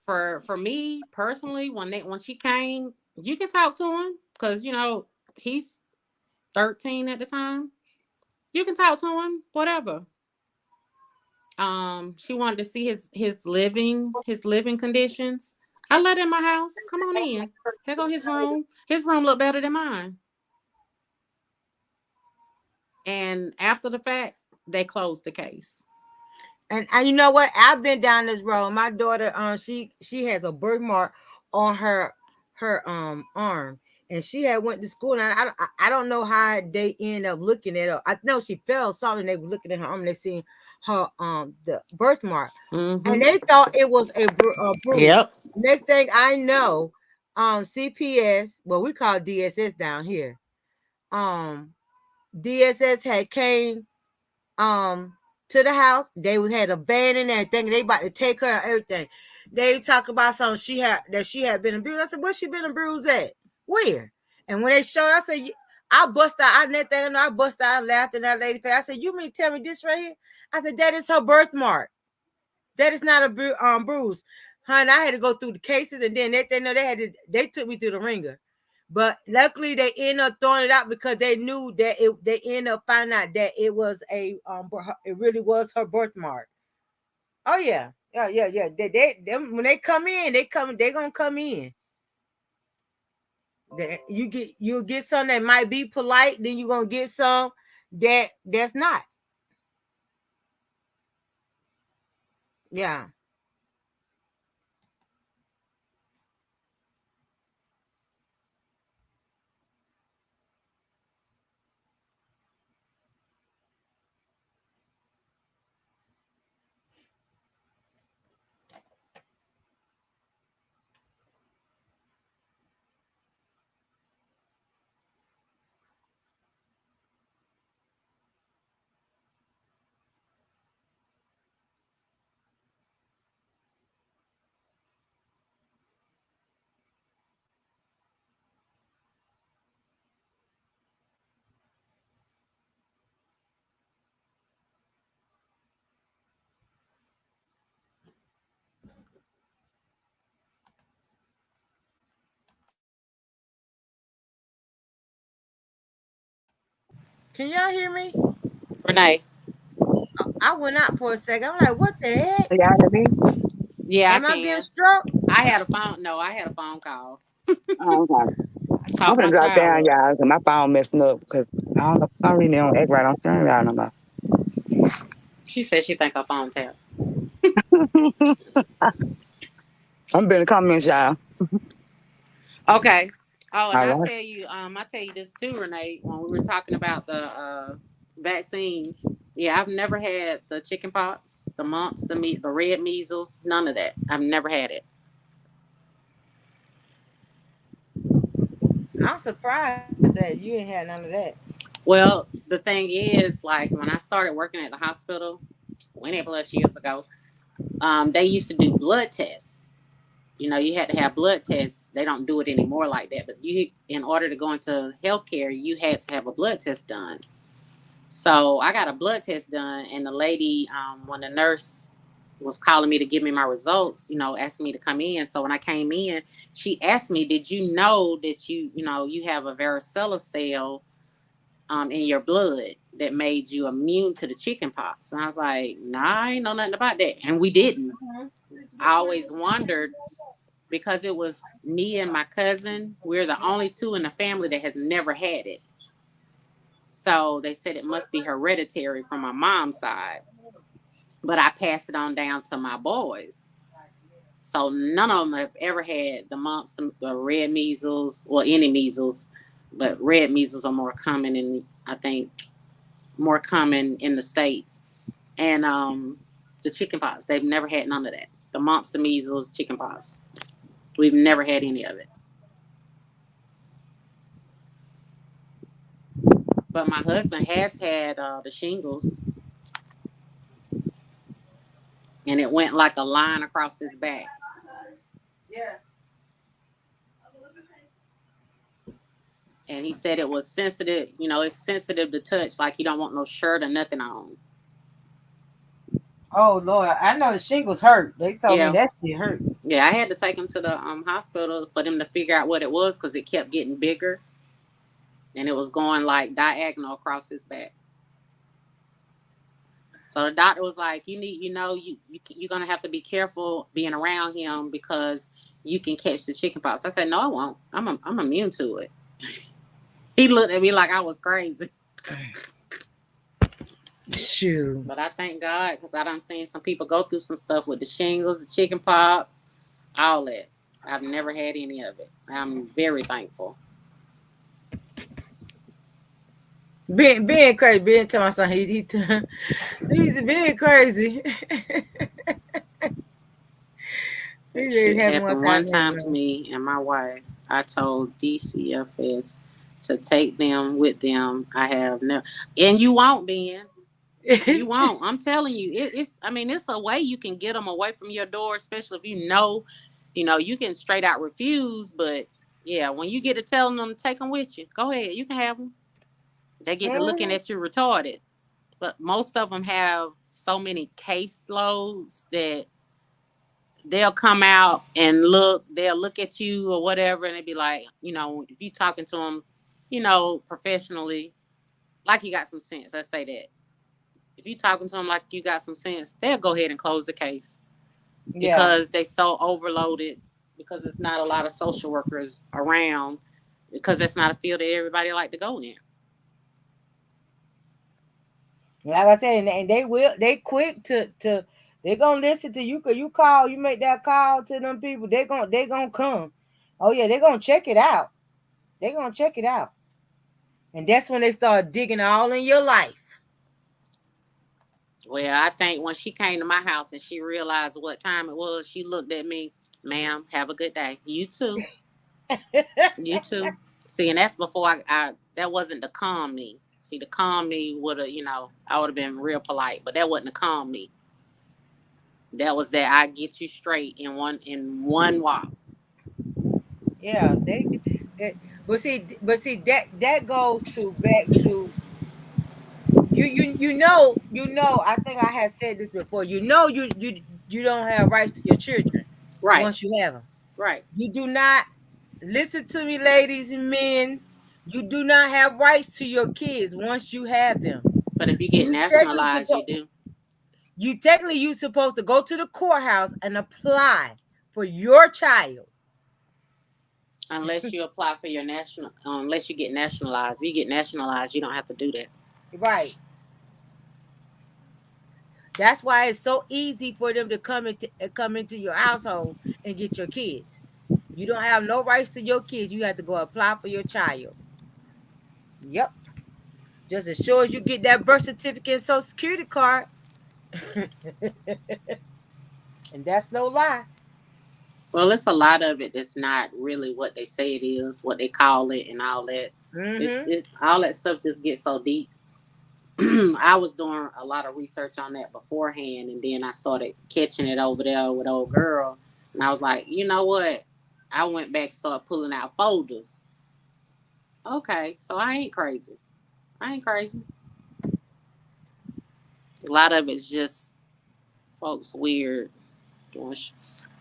Speaker 3: For me personally, when she came, you can talk to him because he's 13 at the time. You can talk to him, whatever. She wanted to see his living conditions. I let him in my house. Come on in. Here go his room. His room looked better than mine. And after the fact, they closed the case.
Speaker 1: And you know what? I've been down this road. My daughter, she has a birthmark on her arm, and she had went to school. And I don't know how they end up looking at her. I know she fell something. They were looking at her arm. And they seen her the birthmark, and
Speaker 3: Mm-hmm.
Speaker 1: they thought it was a bruise.
Speaker 3: Yep.
Speaker 1: Next thing I know, CPS, well we call DSS down here. Um, DSS had came um to the house. They had a van and everything. They about to take her and everything. They talk about something she had been abused. I said, where she been abused at? Where? And when they showed, I said, I bust out. I bust out and laughed in that lady face. I said, you mean tell me this right here? I said, that is her birthmark. That is not a bruise. Honey, I had to go through the cases, and then they took me through the ringer. But luckily they ended up throwing it out because they knew that they ended up finding out that it was it really was her birthmark. Oh yeah. Yeah. Them, when they come in, they're gonna come in. You'll get some that might be polite, then you're gonna get some that's not. Yeah. Can y'all hear me?
Speaker 3: Renee.
Speaker 1: I went out for a second. I'm like, what the heck?
Speaker 2: Yeah, I mean,
Speaker 3: Yeah, I
Speaker 1: Am I getting
Speaker 3: can.
Speaker 1: struck?
Speaker 3: I had a phone. No, I had a phone call.
Speaker 2: oh, okay.
Speaker 3: I
Speaker 2: I'm
Speaker 3: caught
Speaker 2: gonna
Speaker 3: my
Speaker 2: drop
Speaker 3: child
Speaker 2: down,
Speaker 3: up.
Speaker 2: y'all, 'cause my phone messing up because I don't know, for some reason they don't act right on stream y'all no more.
Speaker 3: She said she think her phone tapped.
Speaker 2: I'm been in the comments, y'all.
Speaker 3: Okay. Oh, and
Speaker 2: All right.
Speaker 3: I tell you this too, Renee. When we were talking about the vaccines, yeah, I've never had the chicken pox, the mumps, the red measles, none of that. I've never had it.
Speaker 1: I'm surprised that you ain't had none of that.
Speaker 3: Well, the thing is, like when I started working at the hospital, 20 plus years ago, they used to do blood tests. You know, you had to have blood tests. They don't do it anymore like that. But in order to go into healthcare, you had to have a blood test done. So I got a blood test done, and the lady, when the nurse was calling me to give me my results, asked me to come in. So when I came in, she asked me, "Did you know that you have a varicella cell in your blood that made you immune to the chicken pox?" And I was like, "Nah, I ain't know nothing about that." And we didn't. I always wondered because it was me and my cousin. We're the only two in the family that had never had it. So they said it must be hereditary from my mom's side. But I passed it on down to my boys. So none of them have ever had the mumps, the red measles, well, any measles, but red measles are more common I think, more common in the States. And the chicken pox, they've never had none of that. The mumps, the measles, chicken pox. We've never had any of it. But my husband has had the shingles, and it went like a line across his back.
Speaker 1: Yeah.
Speaker 3: And he said it was sensitive. It's sensitive to touch. Like you don't want no shirt or nothing on.
Speaker 1: Oh Lord, I know the shingles hurt. They told me
Speaker 3: Yeah,
Speaker 1: that shit hurt.
Speaker 3: yeah. I had to take him to the hospital for them to figure out what it was because it kept getting bigger, and it was going like diagonal across his back. So the doctor was like, "You need, you're gonna have to be careful being around him because you can catch the chicken pox." I said, "No, I won't. I'm immune to it." He looked at me like I was crazy.
Speaker 1: Shoot.
Speaker 3: But I thank God because I done seen some people go through some stuff with the shingles, the chicken pox, all that. I've never had any of it. I'm very thankful.
Speaker 1: Being crazy, being to my son, he's being crazy.
Speaker 3: That
Speaker 1: He
Speaker 3: shit
Speaker 1: having one
Speaker 3: happened
Speaker 1: time
Speaker 3: one
Speaker 1: in
Speaker 3: time to
Speaker 1: bro.
Speaker 3: me and my wife. I told DCFS to take them with them. I have never, and you won't, Ben. You won't. I'm telling you, it's. I mean, it's a way you can get them away from your door, especially if you can straight out refuse. But yeah, when you get to telling them take them with you, go ahead. You can have them. They get to looking
Speaker 1: Mhm.
Speaker 3: at you retarded. But most of them have so many caseloads that they'll come out and they'll look at you or whatever, and they'd be like, if you talking to them, professionally, like you got some sense. Let's say that. If you talking to them like you got some sense, they'll go ahead and close the case
Speaker 1: Yeah.
Speaker 3: because they so overloaded because it's not a lot of social workers around because that's not a field that everybody like to go in.
Speaker 1: Like I said, and they quick to they gonna listen to you. Cause you call, you make that call to them people. They gonna come. Oh yeah, they gonna check it out. They gonna check it out, and that's when they start digging all in your life.
Speaker 3: Well, I think when she came to my house and she realized what time it was, she looked at me, "Ma'am, have a good day. You too. You too." See, and that's before I that wasn't to calm me. See, to calm me would have, I would have been real polite, but that wasn't to calm me. That was that I get you straight in one walk.
Speaker 1: Yeah, they but see that goes to back to you know. I think I had said this before. You don't have rights to your children
Speaker 3: Right,
Speaker 1: once you have them.
Speaker 3: right.
Speaker 1: You do not listen to me, ladies and men. You do not have rights to your kids once you have them.
Speaker 3: But if you get
Speaker 1: You technically
Speaker 3: nationalized, you
Speaker 1: supposed
Speaker 3: do.
Speaker 1: you supposed to go to the courthouse and apply for your child.
Speaker 3: Unless you apply for your national, unless you get nationalized. If you get nationalized, you don't have to do that.
Speaker 1: Right. That's why it's so easy for them to come into your household and get your kids. You don't have no rights to your kids. You have to go apply for your child. Yep. Just as sure as you get that birth certificate and social security card. And that's no lie.
Speaker 3: Well, it's a lot of it that's not really what they say it is, what they call it, and all that.
Speaker 1: Mm-hmm.
Speaker 3: It's all that stuff just gets so deep. I was doing a lot of research on that beforehand, and then I started catching it over there with old girl, and I was like, you know what? I went back, started pulling out folders. Okay, so I ain't crazy. I ain't crazy. A lot of it's just folks weird doing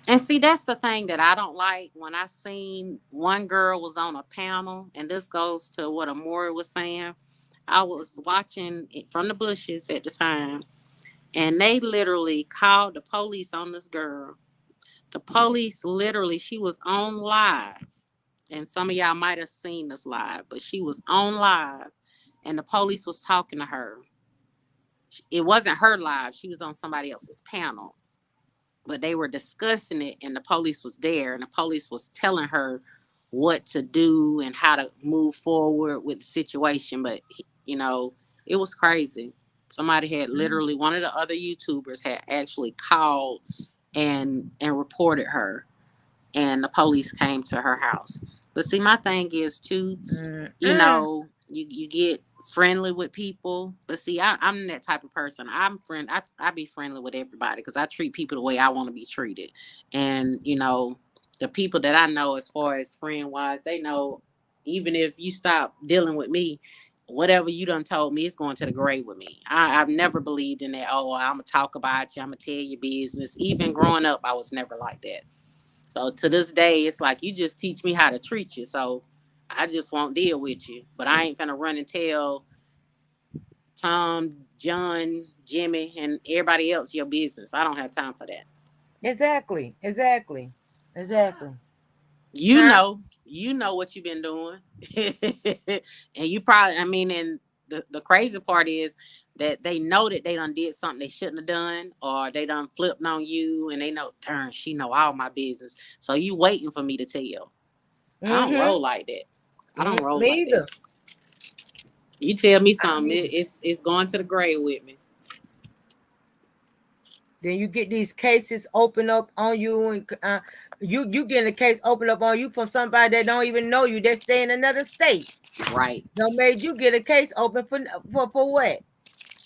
Speaker 3: and see, that's the thing that I don't like. When I seen one girl was on a panel, and this goes to what Amora was saying. I was watching it from the bushes at the time, and they literally called the police on this girl. The police literally, she was on live, and some of y'all might have seen this live, but she was on live, and the police was talking to her. It wasn't her live; she was on somebody else's panel, but they were discussing it, and the police was there, and the police was telling her what to do and how to move forward with the situation. But it was crazy. Somebody had literally, one of the other YouTubers had actually called and reported her, and the police came to her house. But see, my thing is too,
Speaker 1: Mm-mm.
Speaker 3: you get friendly with people. But see, I'm that type of person. I be friendly with everybody because I treat people the way I want to be treated. And the people that I know, as far as friend wise, they know, even if you stop dealing with me, whatever you done told me, it's going to the grave with me. I've never believed in that. Oh, I'm gonna talk about you, I'm gonna tell you business. Even growing up, I was never like that. So to this day, it's like you just teach me how to treat you. So I just won't deal with you. But I ain't gonna run and tell Tom, John, Jimmy, and everybody else your business. I don't have time for that.
Speaker 1: Exactly. Exactly. Exactly.
Speaker 3: You
Speaker 1: Huh?
Speaker 3: know, you know what you've been doing. And you probably, I mean, and the crazy part is that they know that they done did something they shouldn't have done, or they done flipped on you, and they know, darn, she know all my business. So you waiting for me to tell. I don't
Speaker 1: Mm-hmm.
Speaker 3: roll like that. I don't roll
Speaker 1: Me
Speaker 3: like that.
Speaker 1: either.
Speaker 3: You tell me
Speaker 1: I
Speaker 3: something,
Speaker 1: mean,
Speaker 3: it's going to the grave with me.
Speaker 1: then you get these cases open up on you, and you getting a case open up on you from somebody that don't even know you. That stay in another state.
Speaker 3: Right.
Speaker 1: Don't made you get a case open for what?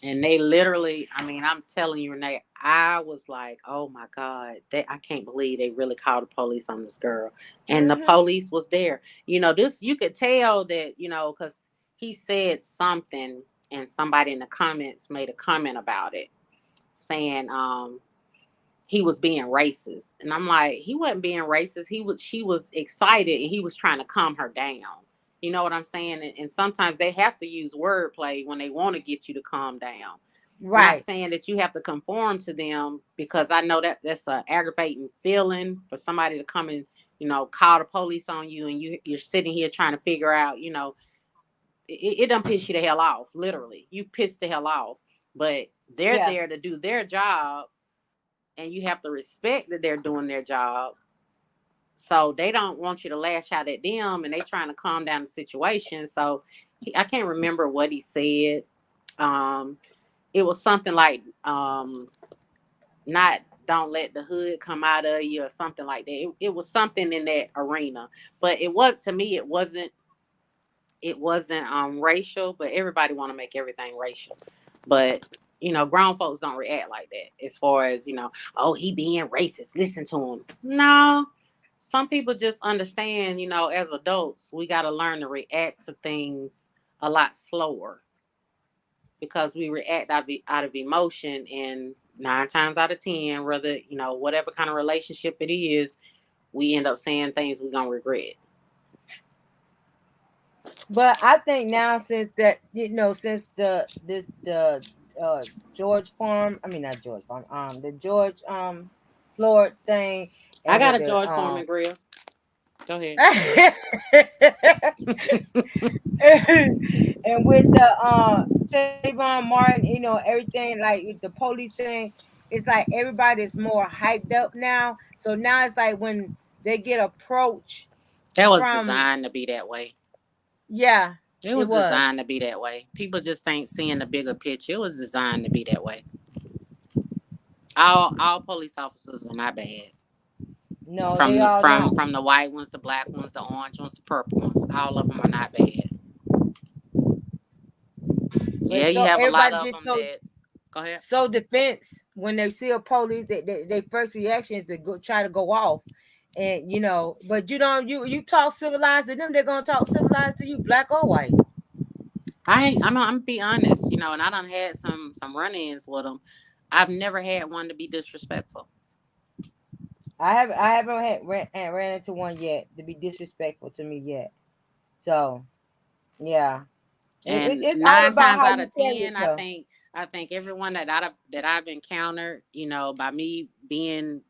Speaker 3: And they literally, I mean, I'm telling you, Renee, I was like, oh my God, I can't believe they really called the police on this girl. And the
Speaker 1: Mm-hmm.
Speaker 3: police was there. This, you could tell that, because he said something, and somebody in the comments made a comment about it, saying, he was being racist. And I'm like, he wasn't being racist. She was excited, and he was trying to calm her down. You know what I'm saying? And sometimes they have to use wordplay when they want to get you to calm down. Not
Speaker 1: Right.
Speaker 3: saying that you have to conform to them, because I know that that's an aggravating feeling for somebody to come and, call the police on you, and you're sitting here trying to figure out, it don't piss you the hell off. Literally, you piss the hell off. But they're
Speaker 1: Yeah.
Speaker 3: there to do their job, and you have to respect that they're doing their job. So they don't want you to lash out at them, and they trying to calm down the situation. So I can't remember what he said. Um, it was something like, not don't let the hood come out of you, or something like that. It was something in that arena, but it was, to me, it wasn't racial, but everybody want to make everything racial. But grown folks don't react like that. As far as, oh, he being racist, listen to him. No, some people just understand. As adults, we got to learn to react to things a lot slower, because we react out of emotion, and 9 times out of 10, whether whatever kind of relationship it is, we end up saying things we're gonna regret.
Speaker 1: But I think now since that since the George Farm, I mean not George Farm, the George Floyd thing,
Speaker 3: I
Speaker 1: and
Speaker 3: got
Speaker 1: with
Speaker 3: a
Speaker 1: the
Speaker 3: George Foreman grill. Go ahead.
Speaker 1: and with the Trayvon Martin, everything like with the police thing, it's like everybody's more hyped up now. So now it's like when they get approached
Speaker 3: That was
Speaker 1: from,
Speaker 3: designed to be that way.
Speaker 1: yeah,
Speaker 3: It
Speaker 1: it
Speaker 3: was
Speaker 1: was.
Speaker 3: designed to be that way. People just ain't seeing the bigger picture. It was designed to be that way. All police officers are not bad.
Speaker 1: No, they
Speaker 3: From
Speaker 1: all
Speaker 3: from
Speaker 1: not.
Speaker 3: from the white ones, the black ones, the orange ones, the purple ones. All of them are not bad.
Speaker 1: But
Speaker 3: Yeah, you
Speaker 1: so
Speaker 3: have a lot
Speaker 1: everybody
Speaker 3: of
Speaker 1: gets
Speaker 3: them that. Go ahead.
Speaker 1: so defense when they see a police. They first reaction is to go try to go off, and but you don't you talk civilized to them, they're gonna talk civilized to you, black or white.
Speaker 3: I'm be honest, and I done had some run-ins with them. I've never had one to be disrespectful.
Speaker 1: I haven't ran into one yet to be disrespectful to me yet. So yeah,
Speaker 3: And
Speaker 1: it's all
Speaker 3: nine
Speaker 1: about
Speaker 3: times
Speaker 1: how
Speaker 3: out
Speaker 1: you
Speaker 3: of
Speaker 1: carry
Speaker 3: ten,
Speaker 1: yourself.
Speaker 3: I think everyone that I've encountered, by me being,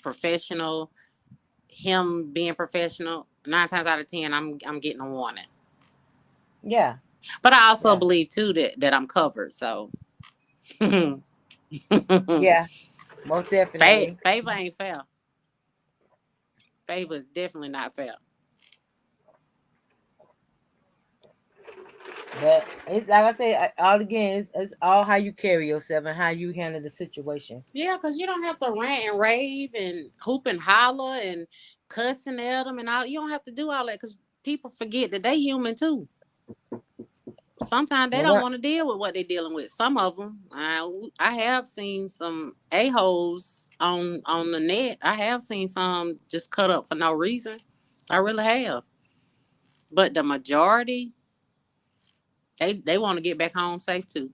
Speaker 3: professional, him being professional, 9 times out of 10, I'm getting a warning.
Speaker 1: Yeah,
Speaker 3: But I also
Speaker 1: yeah,
Speaker 3: believe too that I'm covered. So favor
Speaker 1: yeah, most definitely.
Speaker 3: ain't fair. Favor is definitely not fair.
Speaker 1: But it's like I say, all again, it's all how you carry yourself and how you handle the situation.
Speaker 3: Yeah, because you don't have to rant and rave and hoop and holler and cussing at them and all. You don't have to do all that because people forget that they human too. Sometimes they
Speaker 1: And
Speaker 3: don't
Speaker 1: what?
Speaker 3: want to deal with what they're dealing with. Some of them, I have seen some a-holes on the net. I have seen some just cut up for no reason. I really have. But the majority, they want to get back home safe too.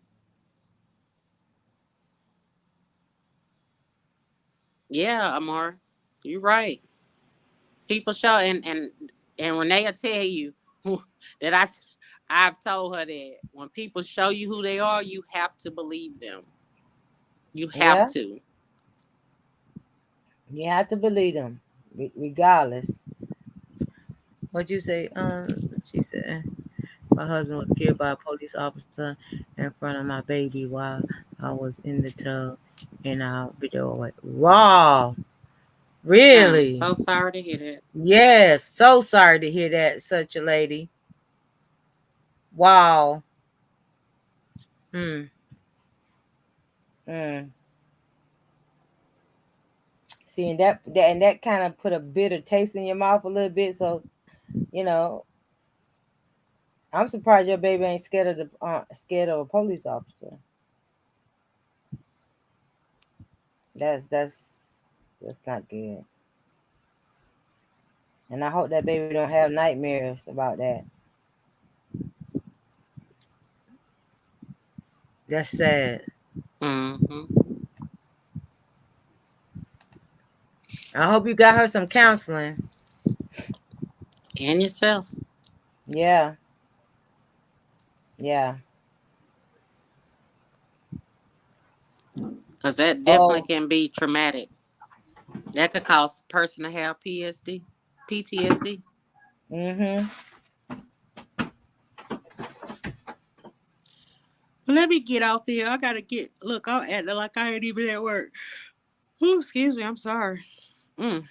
Speaker 3: Yeah, Amar, you're right. People show and when they'll tell you that I've told her that when people show you who they are, you have to believe them. You have
Speaker 1: Yeah,
Speaker 3: to.
Speaker 1: you have to believe them, regardless. What you say? She said my husband was killed by a police officer in front of my baby while I was in the tub in our video. Like, wow,
Speaker 3: I'm
Speaker 1: really?
Speaker 3: so sorry to hear that.
Speaker 1: Yes, so sorry to hear that, such a lady. Wow. Hmm. Mm. See, and that kind of put a bitter taste in your mouth a little bit. So you know, I'm surprised your baby ain't scared of a police officer. That's not good. And I hope that baby don't have nightmares about that. That's sad.
Speaker 3: Mm-hmm.
Speaker 1: I hope you got her some counseling.
Speaker 3: And yourself,
Speaker 1: Yeah, yeah.
Speaker 3: because that definitely
Speaker 1: Oh,
Speaker 3: can be traumatic. That could cause a person to have PTSD.
Speaker 1: mm-hmm.
Speaker 3: Let me get off here. I gotta get. Look, I'm acting like I ain't even at work. Ooh, excuse me. I'm sorry. Mm,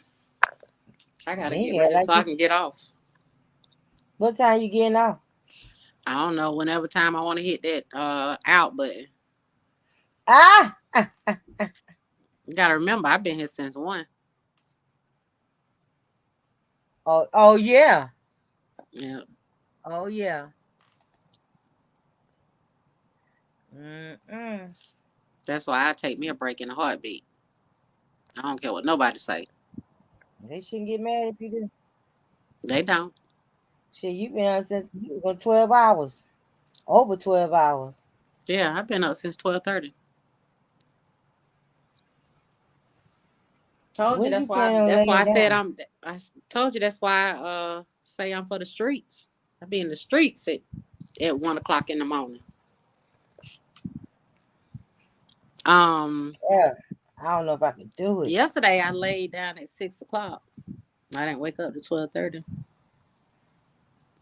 Speaker 3: I gotta
Speaker 1: Me,
Speaker 3: get
Speaker 1: yeah,
Speaker 3: ready
Speaker 1: like
Speaker 3: so I
Speaker 1: you.
Speaker 3: can get off.
Speaker 1: What time you getting off?
Speaker 3: I don't know. Whenever time I want to hit that out button.
Speaker 1: Ah!
Speaker 3: You gotta remember, I've been here since 1.
Speaker 1: Oh yeah.
Speaker 3: Yeah,
Speaker 1: Oh yeah. Mm-mm.
Speaker 3: that's why I take me a break in a heartbeat. I don't care what nobody say.
Speaker 1: They shouldn't get mad if you do.
Speaker 3: They don't.
Speaker 1: Shit, you been on since you for 12 hours. Over 12 hours.
Speaker 3: Yeah, I've been up since 12:30. Told you
Speaker 1: When you
Speaker 3: that's why.
Speaker 1: plan on
Speaker 3: That's why
Speaker 1: laying
Speaker 3: I said
Speaker 1: down?
Speaker 3: I told you that's why I say I'm for the streets. I be in the streets at 1 o'clock in the morning.
Speaker 1: Yeah. I don't know if I can do it.
Speaker 3: Yesterday I laid down at 6 o'clock. I didn't wake up to 12:30.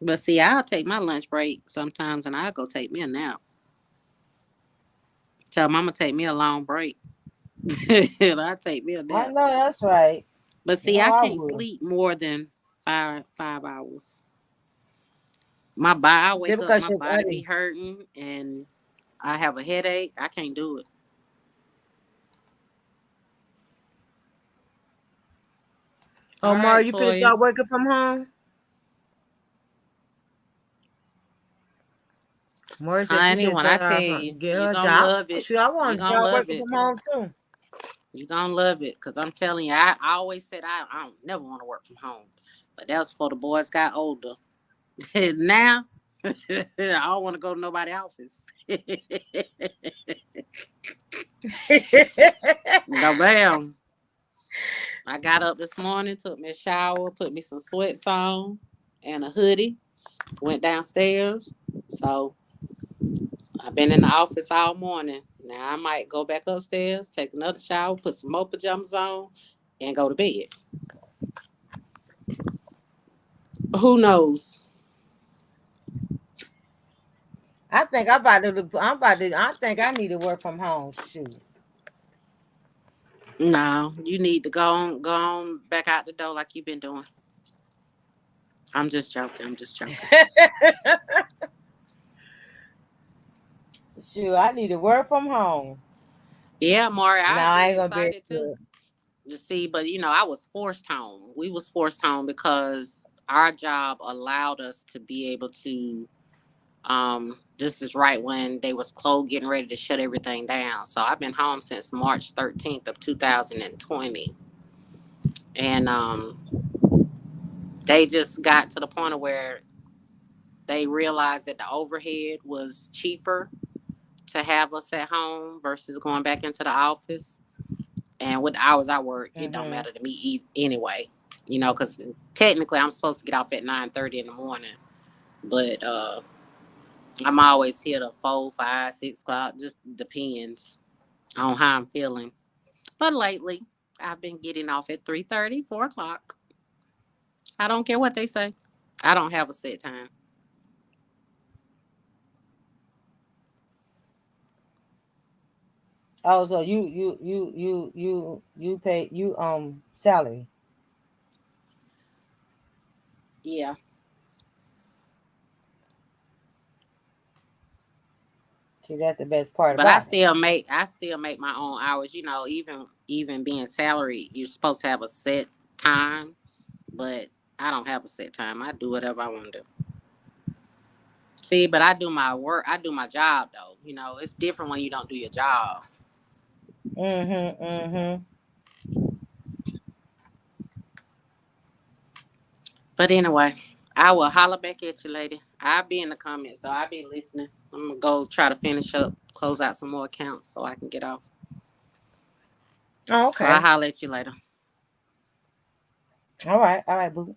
Speaker 3: But see, I'll take my lunch break sometimes, and I'll go take me a nap. Tell Mama take me a long break, and I take me a
Speaker 1: I
Speaker 3: nap.
Speaker 1: know that's right.
Speaker 3: But see,
Speaker 1: No,
Speaker 3: I
Speaker 1: I
Speaker 3: can't
Speaker 1: would.
Speaker 3: sleep more than five hours. My body, I
Speaker 1: Just
Speaker 3: wake up,
Speaker 1: because
Speaker 3: my
Speaker 1: your
Speaker 3: body be
Speaker 1: body.
Speaker 3: hurting, and I have a headache. I can't do it.
Speaker 1: Oh,
Speaker 3: All
Speaker 1: Mara,
Speaker 3: right,
Speaker 1: you finna
Speaker 3: Toya.
Speaker 1: start working from home? Mara said she
Speaker 3: Honey,
Speaker 1: finna
Speaker 3: when I
Speaker 1: start
Speaker 3: tell you,
Speaker 1: get
Speaker 3: you
Speaker 1: her a
Speaker 3: gonna
Speaker 1: job.
Speaker 3: love it.
Speaker 1: Shoot, I
Speaker 3: You
Speaker 1: want to
Speaker 3: gonna
Speaker 1: start
Speaker 3: love
Speaker 1: working
Speaker 3: it.
Speaker 1: from home too.
Speaker 3: You gonna love it. Cause I'm telling you, I always said I don't never want to work from home. But that was before the boys got older. Now I don't want to go to nobody's office. No ma'am. I got up this morning, took me a shower, put me some sweats on and a hoodie, went downstairs. So I've been in the office all morning. Now I might go back upstairs, take another shower, put some more pajamas on, and go to bed. Who knows?
Speaker 1: I think I'm about to. I'm about to. I think I need to work from home. Shoot.
Speaker 3: No, you need to go on back out the door like you've been doing. I'm just joking. I'm just joking.
Speaker 1: Shoot, I need to work from home.
Speaker 3: Yeah, Maury,
Speaker 1: No,
Speaker 3: I'd
Speaker 1: I
Speaker 3: be
Speaker 1: ain't gonna be able
Speaker 3: excited
Speaker 1: to do
Speaker 3: too.
Speaker 1: it.
Speaker 3: You see, but I was forced home. We was forced home because our job allowed us to be able to. This is right when they was getting ready to shut everything down. So I've been home since March 13th of 2020, and they just got to the point of where they realized that the overhead was cheaper to have us at home versus going back into the office. And with the hours I work, it don't
Speaker 1: Mm-hmm.
Speaker 3: matter to me anyway. Because technically I'm supposed to get off at 9:30 in the morning, but I'm always here to 4, 5, 6 o'clock. Just depends on how I'm feeling. But lately, I've been getting off at 3:30, 4 o'clock. I don't care what they say. I don't have a set time.
Speaker 1: Oh, so you pay salary.
Speaker 3: Yeah,
Speaker 1: See, that's the best part
Speaker 3: but I
Speaker 1: about it.
Speaker 3: still make I still make my own hours. Even being salaried, you're supposed to have a set time, but I don't have a set time. I do whatever I want to do. See, but I do my work. I do my job though. It's different when you don't do your job.
Speaker 1: Mm-hmm. Mm-hmm.
Speaker 3: But anyway, I will holler back at you, lady. I'll be in the comments, so I'll be listening. I'm gonna go try to finish up, close out some more accounts so I can get off.
Speaker 1: Oh,
Speaker 3: So I'll
Speaker 1: okay.
Speaker 3: holler at you later.
Speaker 1: All right. All right, boo.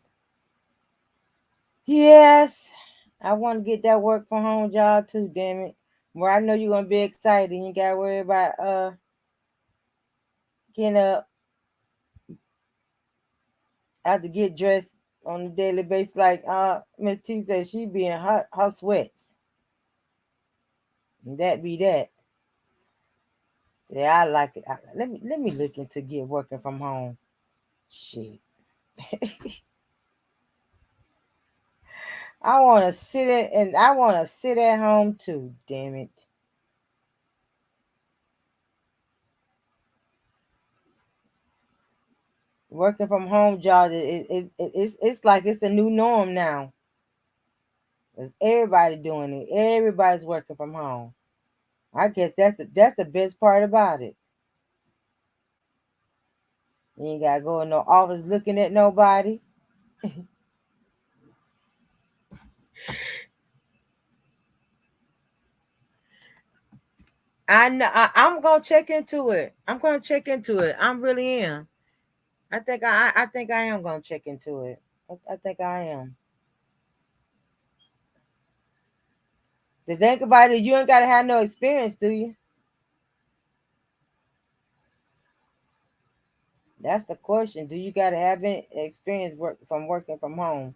Speaker 1: Yes, I want to get that work from home job too. Damn it. Where I know you're gonna be excited. You gotta worry about getting up. I have to get dressed on a daily basis. Like Miss T said, she be in her sweats. And that be that. Say I like it. Let me look into get working from home. Shit. I wanna and I wanna sit at home too, damn it. Working from home job it's like it's the new norm now. 'Cause everybody doing it. Everybody's working from home. I guess that's the best part about it. You ain't gotta go in no office looking at nobody. I know I'm gonna check into it. I'm gonna check into it. I really am. I think I am gonna check into it. I think I am. To think about it, you ain't gotta have no experience, do you? That's the question. Do you gotta have any experience from working from home?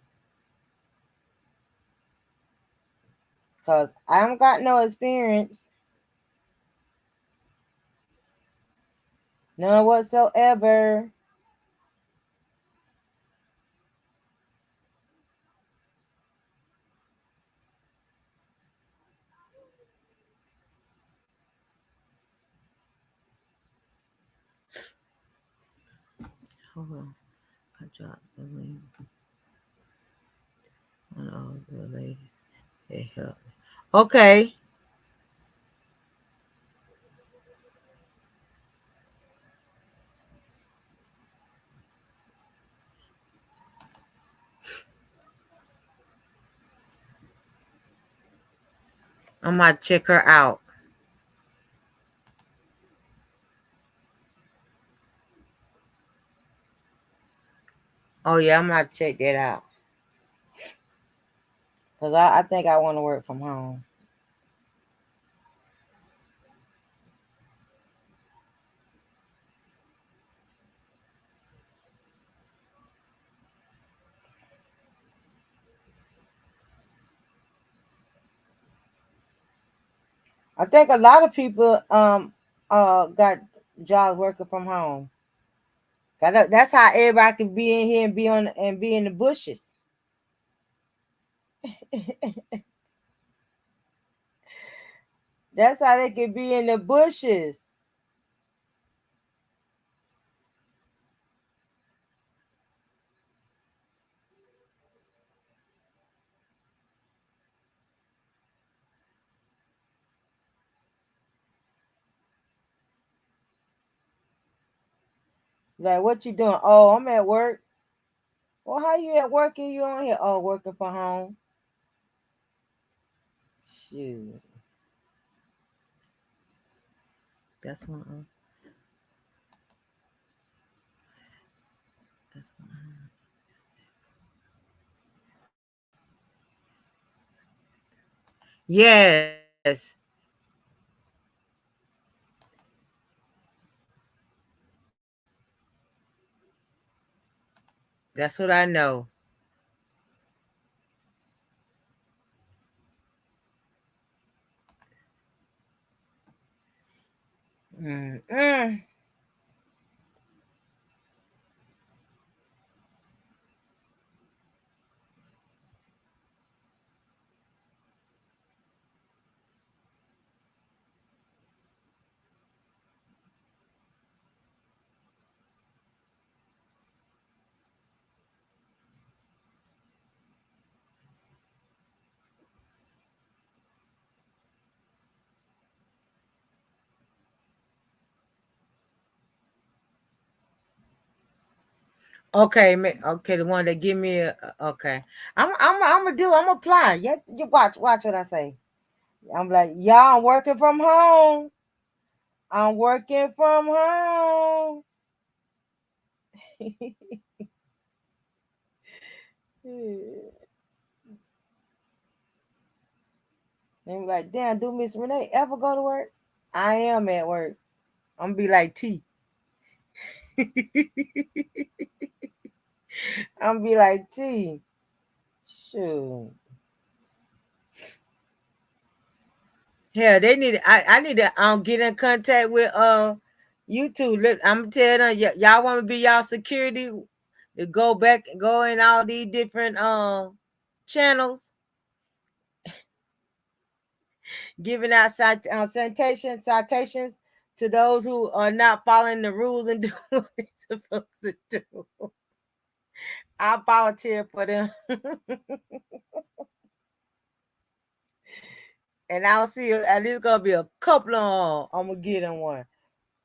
Speaker 1: Cause I don't got no experience, none whatsoever. Hold on, I dropped the link. One of the ladies, they help. Okay. I might check her out. Oh yeah, I might check that out. Cause I think I want to work from home. I think a lot of people got jobs working from home. That's how everybody can be in here and be in the bushes. That's how they can be in the bushes. Like, what you doing? Oh, I'm at work. Well, how you at work and you on here? Oh, working from home. Shoot, that's one. That's one. Yes, that's what I know. Mm-mm. Okay, okay, the one that give me okay. I'm gonna do. I'm gonna apply. Yeah, you watch what I say. I'm like, y'all, I'm working from home. I'm working from home. And like, damn, do Miss Renee ever go to work? I am at work. I'm gonna be like T. I'm gonna be like T. Shoot. Yeah, they need. I need to get in contact with you two. Look, I'm telling them, y'all want to be y'all security to go in all these different channels, giving out citations to those who are not following the rules and doing what they're supposed to do. I volunteer for them, and I'll see. At least gonna be a couple of. I'm gonna get them one.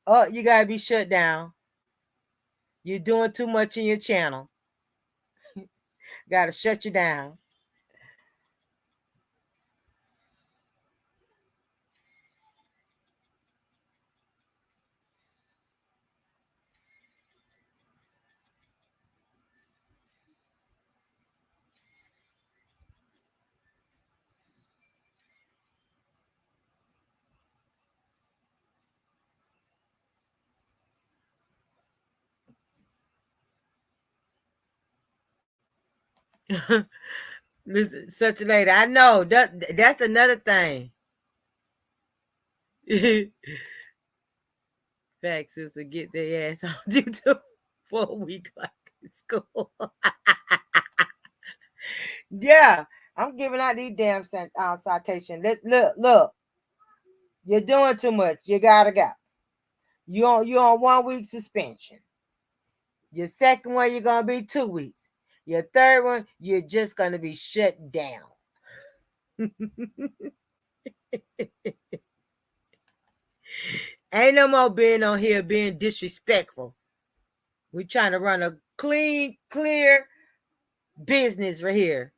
Speaker 1: Oh, you gotta be shut down. You're doing too much in your channel. Gotta shut you down. Listen, such a lady. I know that's another thing. Fact, sister, get their ass on YouTube for a week like in school. Yeah, I'm giving out these damn citations. Look. You're doing too much. You gotta go. You on 1 week suspension. Your second one, you're gonna be 2 weeks. Your third one, you're just gonna be shut down. Ain't no more being on here being disrespectful. We trying to run a clean, clear business right here.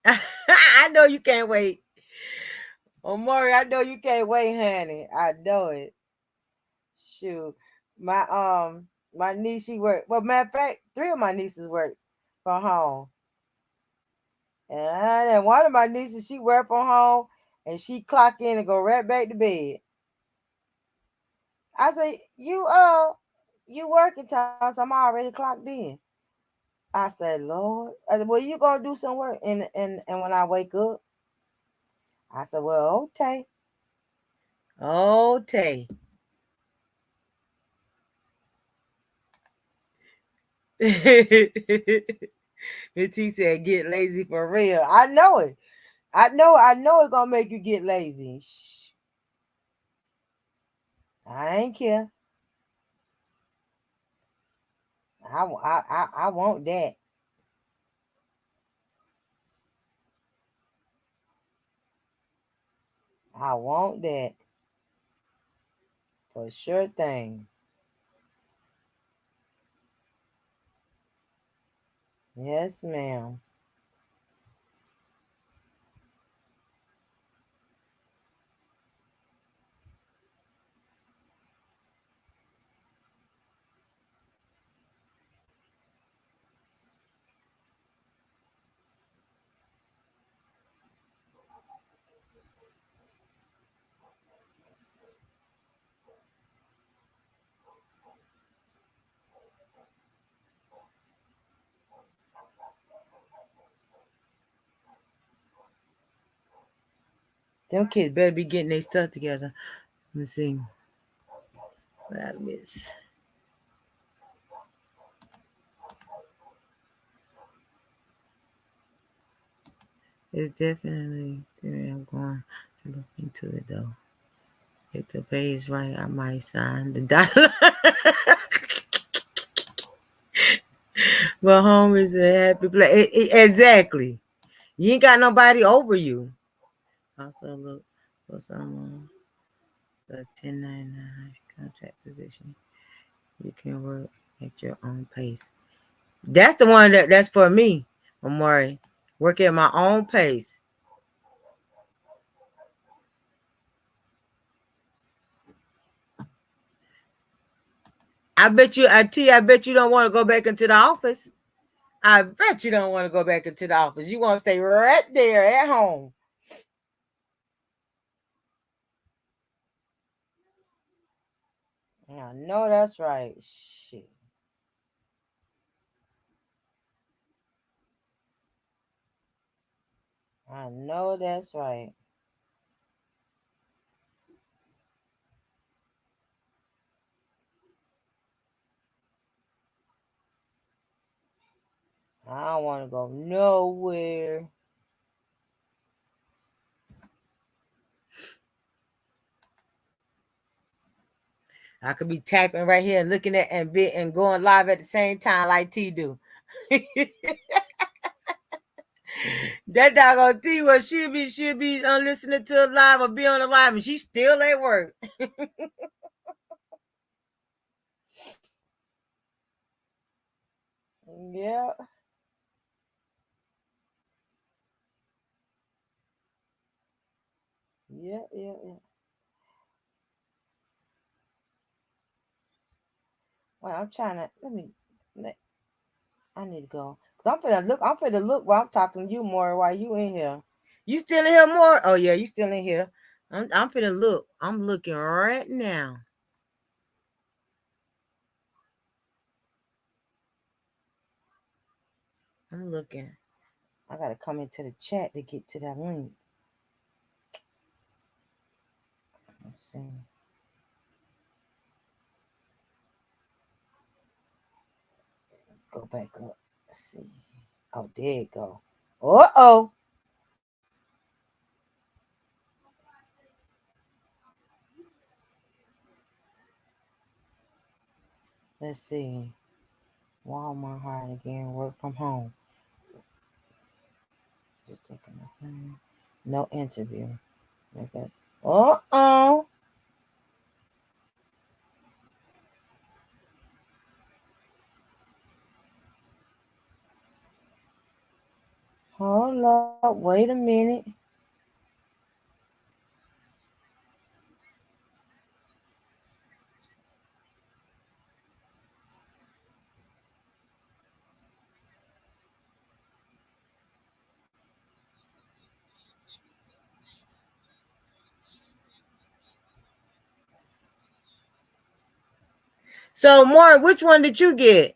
Speaker 1: I know you can't wait. Omari, I know you can't wait, honey. I know it. Shoot. My niece, she worked. Well, matter of fact, three of my nieces work from home. And one of my nieces, she work from home and she clock in and go right back to bed. I say, you working time, so I'm already clocked in. I said, Lord. I said, well, you gonna do some work. And when I wake up, I said, well, okay. Okay. Miss T said, get lazy for real. I know it. I know it's gonna make you get lazy. Shh. I ain't care. I want that. I want that for sure thing. Yes, ma'am. Them kids better be getting their stuff together. Let me see. What I miss. It's definitely. I'm going to look into it though. If the pay is right, I might sign the dollar. But home is a happy place. Exactly. You ain't got nobody over you. Also look for someone the 1099 contract position. You can work at your own pace. That's the one that's for me, Amari. Work at my own pace. I bet you don't want to go back into the office. I bet you don't want to go back into the office. You want to stay right there at home. I know that's right. Shit. I know that's right. I don't want to go nowhere. I could be tapping right here and looking at and going live at the same time like T do. That doggone T, well, she'll be listening to it live or be on the live, and she's still at work. Yeah, yeah. Well, I'm trying to I need to go. Cause I'm finna look while I'm talking to you more while you in here. You still in here more? Oh yeah, you still in here. I'm finna look. I'm looking right now. I'm looking. I gotta come into the chat to get to that link. Let's see. Go back up. Let's see. Oh, there it go. Uh-oh. Let's see. Walmart hired again. Work from home. Just taking this thing. No interview. Okay. Uh-oh. Hold up. Wait a minute. So, Mark, which one did you get?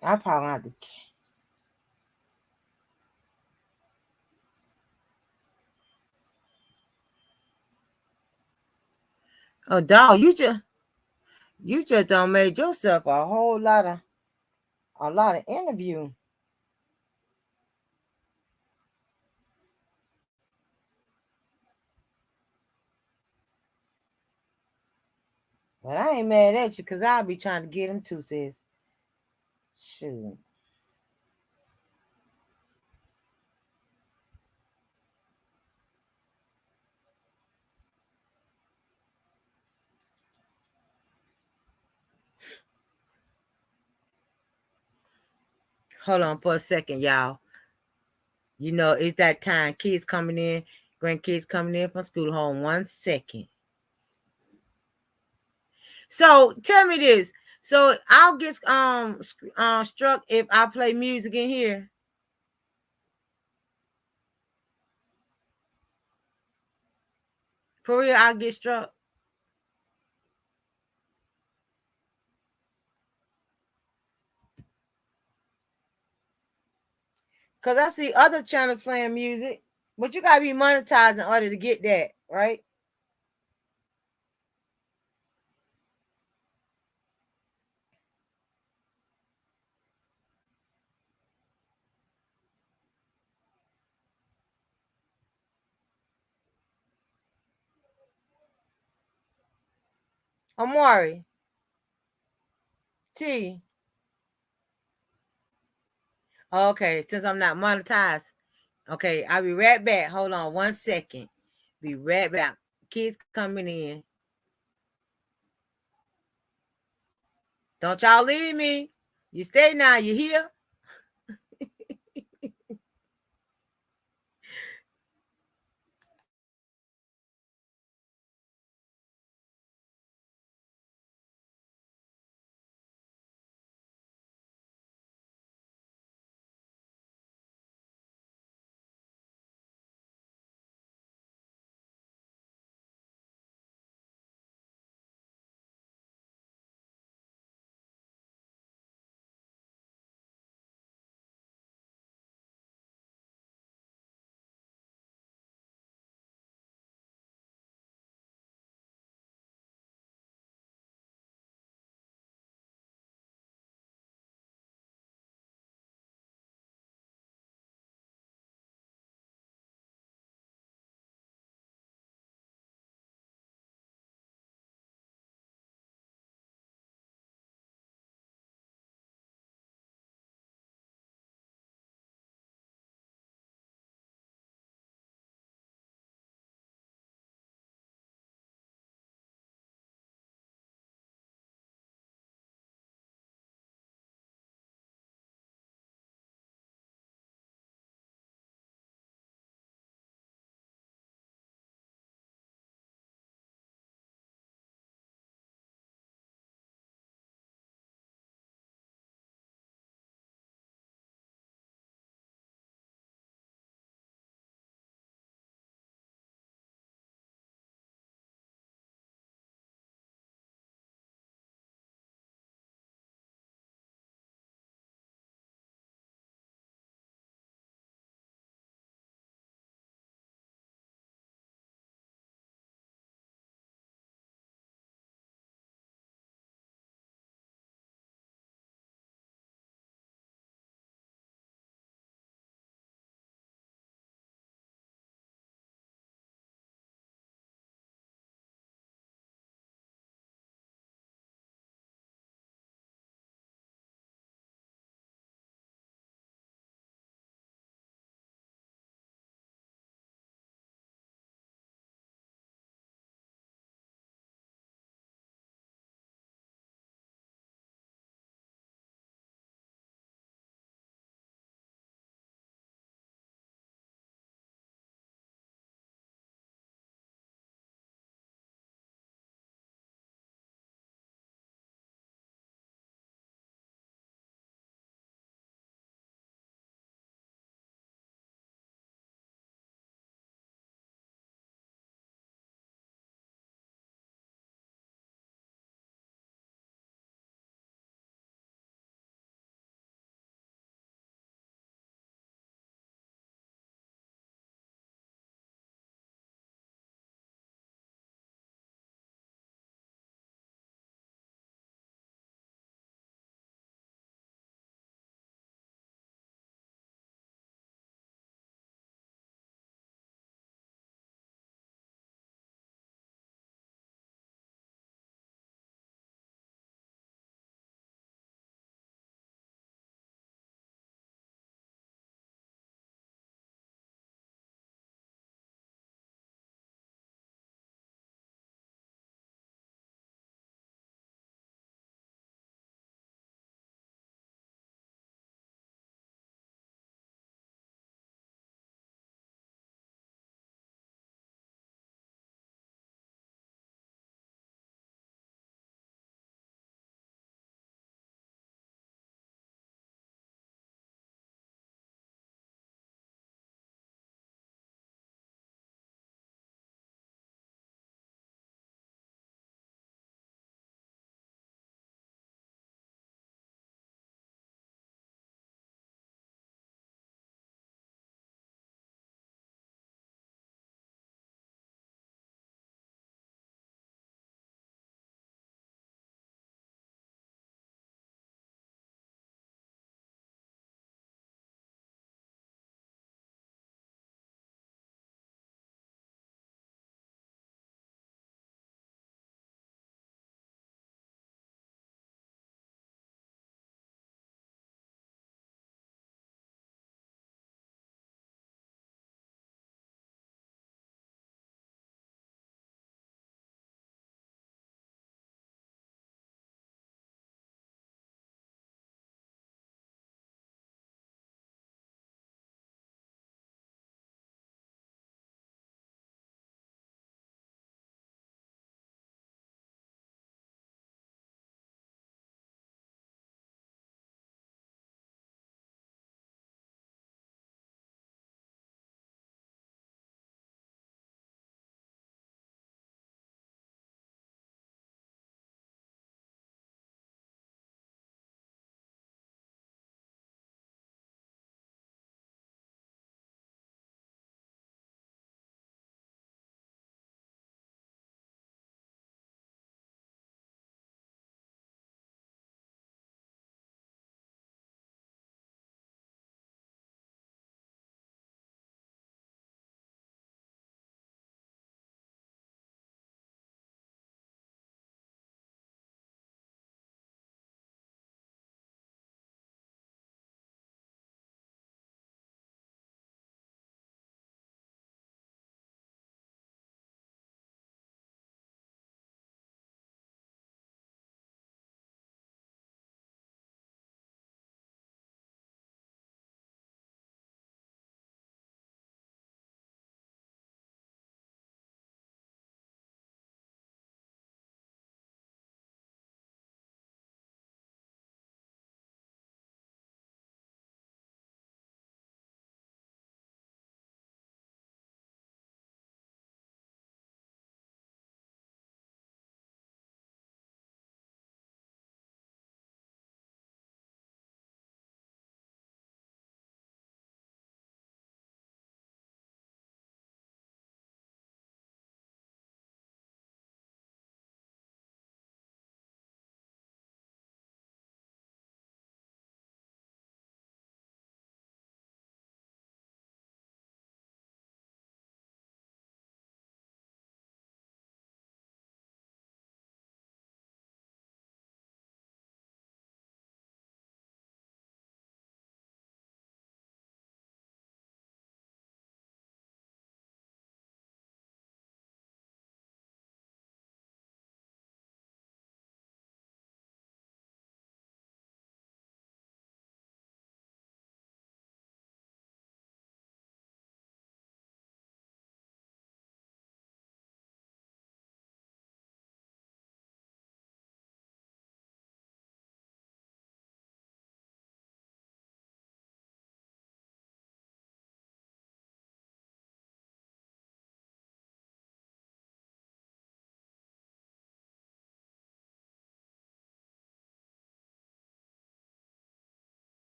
Speaker 1: I probably have to. Oh, dog, you just don't made yourself a lot of interview. But I ain't mad at you because I'll be trying to get him too, sis. Shoot. Hold on for a second, y'all. It's that time. Kids coming in, grandkids coming in from school. Hold on 1 second. So tell me this. So I'll get struck if I play music in here. For real, I'll get struck. Cause I see other channels playing music, but you gotta be monetized in order to get that, right? Amari T. Okay, since I'm not monetized. Okay, I'll be right back. Hold on 1 second. Be right back. Kids coming in. Don't y'all leave me. You stay now. You here?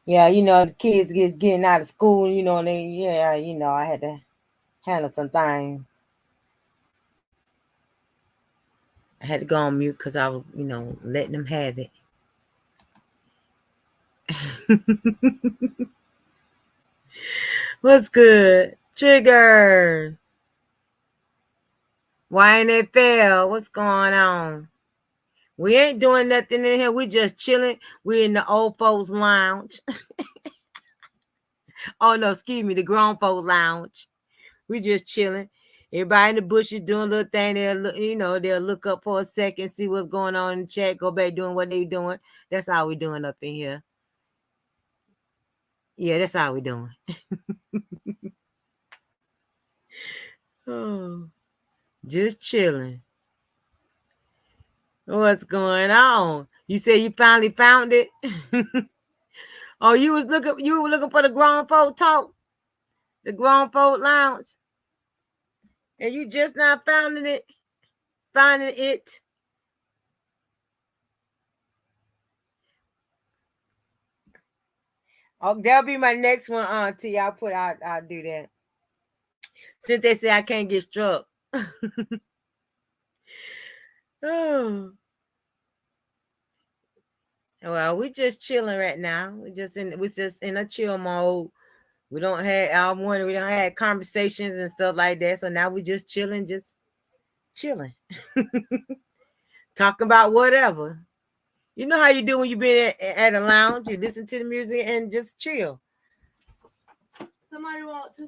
Speaker 1: Yeah, the kids getting out of school, I had to handle some things. I had to go on mute because I was, letting them have it. What's good? Trigger. Why ain't it fail? What's going on? We ain't doing nothing in here. We just chilling. We in the old folks lounge. Oh no, excuse me, the grown folks lounge. We just chilling. Everybody in the bushes doing a little thing. They'll look up for a second, see what's going on in the chat, go back doing what they doing. That's how we doing up in here. Yeah, that's how we doing. Oh, just chilling. What's going on? You said you finally found it? Oh, you were looking for the grown folk talk? The grown folk lounge? And you just not finding it? Finding it? Oh, that'll be my next one, Auntie. I'll do that. Since they say I can't get struck. Oh. Well, we just chilling right now. We just in a chill mode. We don't have our morning. We don't have conversations and stuff like that. So now we just chilling. Talking about whatever. You know how you do when you been at a lounge. You listen to the music and just chill. Somebody want to.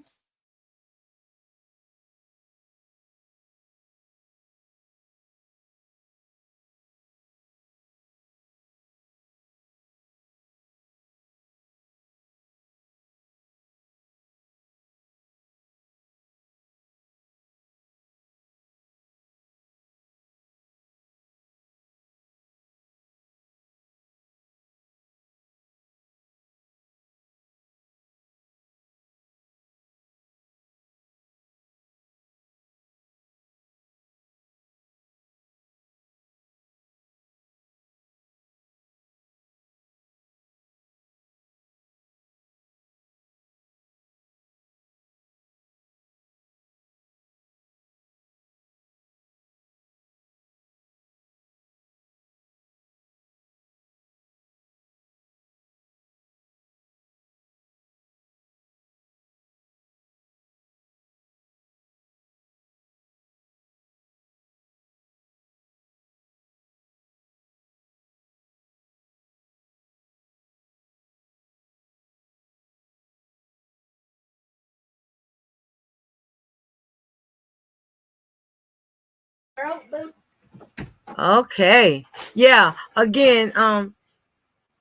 Speaker 1: Okay. Yeah. Again,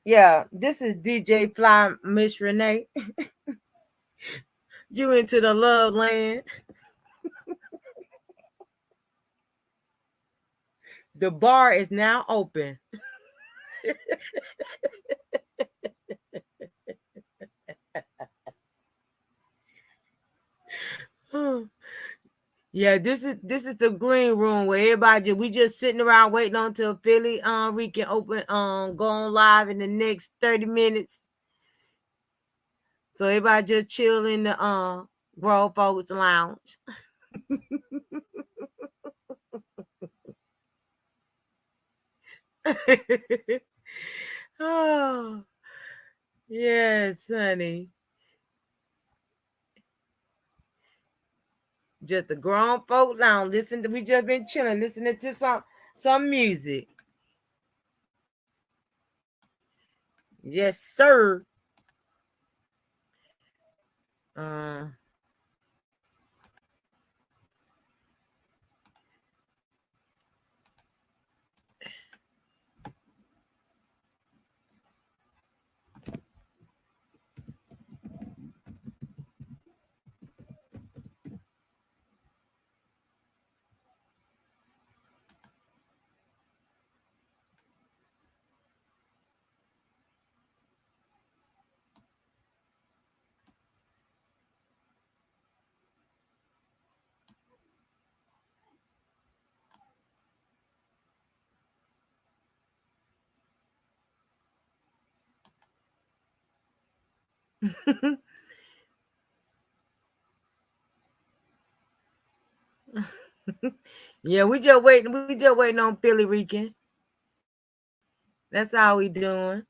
Speaker 1: yeah, this is DJ Fly Miss Renee. You into the love land. The bar is now open. Yeah, this is the green room where we just sitting around waiting until Philly we can open go on live in the next 30 minutes. So everybody just chill in the GrownFolks lounge. Oh yes, honey. Just a grown folk lounge. We just been chilling, listening to some music. Yes, sir. Uh, Yeah, we just waiting. We just waiting on Philly Rican. That's all we doing.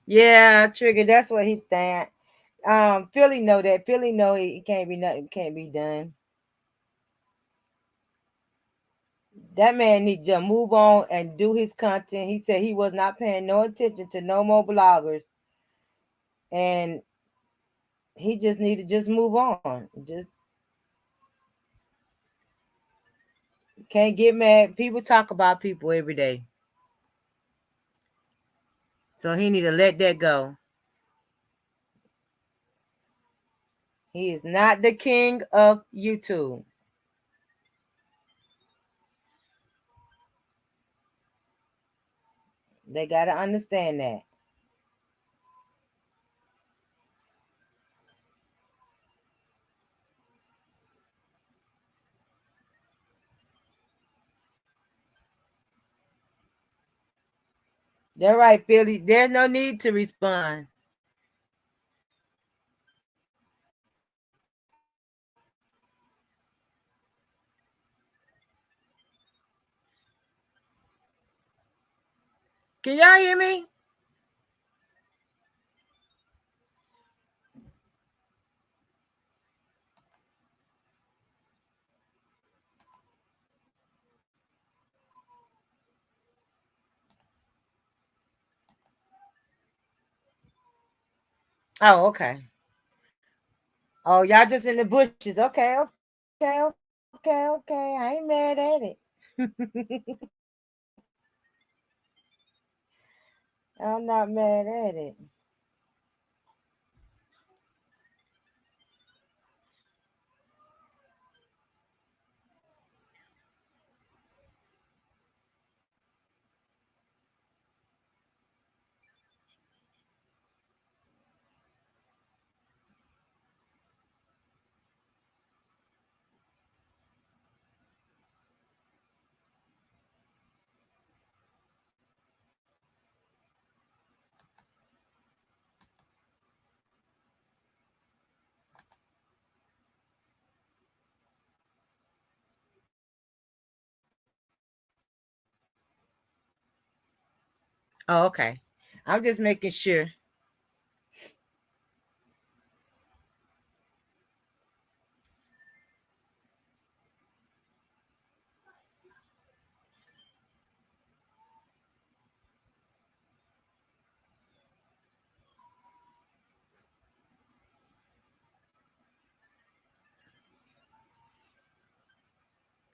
Speaker 1: Yeah, Trigger. That's what he think. Philly know that. Philly know it can't be nothing. Can't be done. That man need to move on and do his content. He said he was not paying no attention to no more bloggers, and he just need to just move on. Just can't get mad. People talk about people every day, so he need to let that go. He is not the king of YouTube. They gotta understand that. They're right, Philly. There's no need to respond. Can y'all hear me? Oh, okay. Oh, y'all just in the bushes. Okay, okay. I ain't mad at it. I'm not mad at it. Oh, okay. I'm just making sure.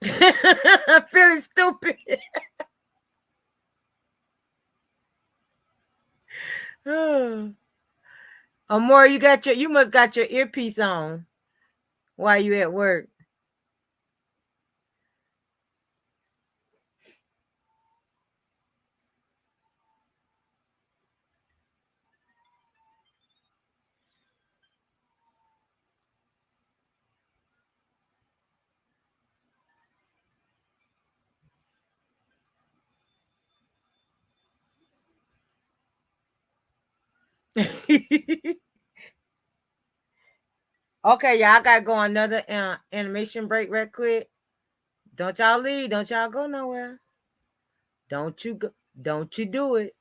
Speaker 1: I'm feeling stupid. Amor, you must got your earpiece on while you at work. Okay, y'all, I gotta go on another animation break real quick. Don't y'all leave. Don't y'all go nowhere. Don't you go. Don't you do it.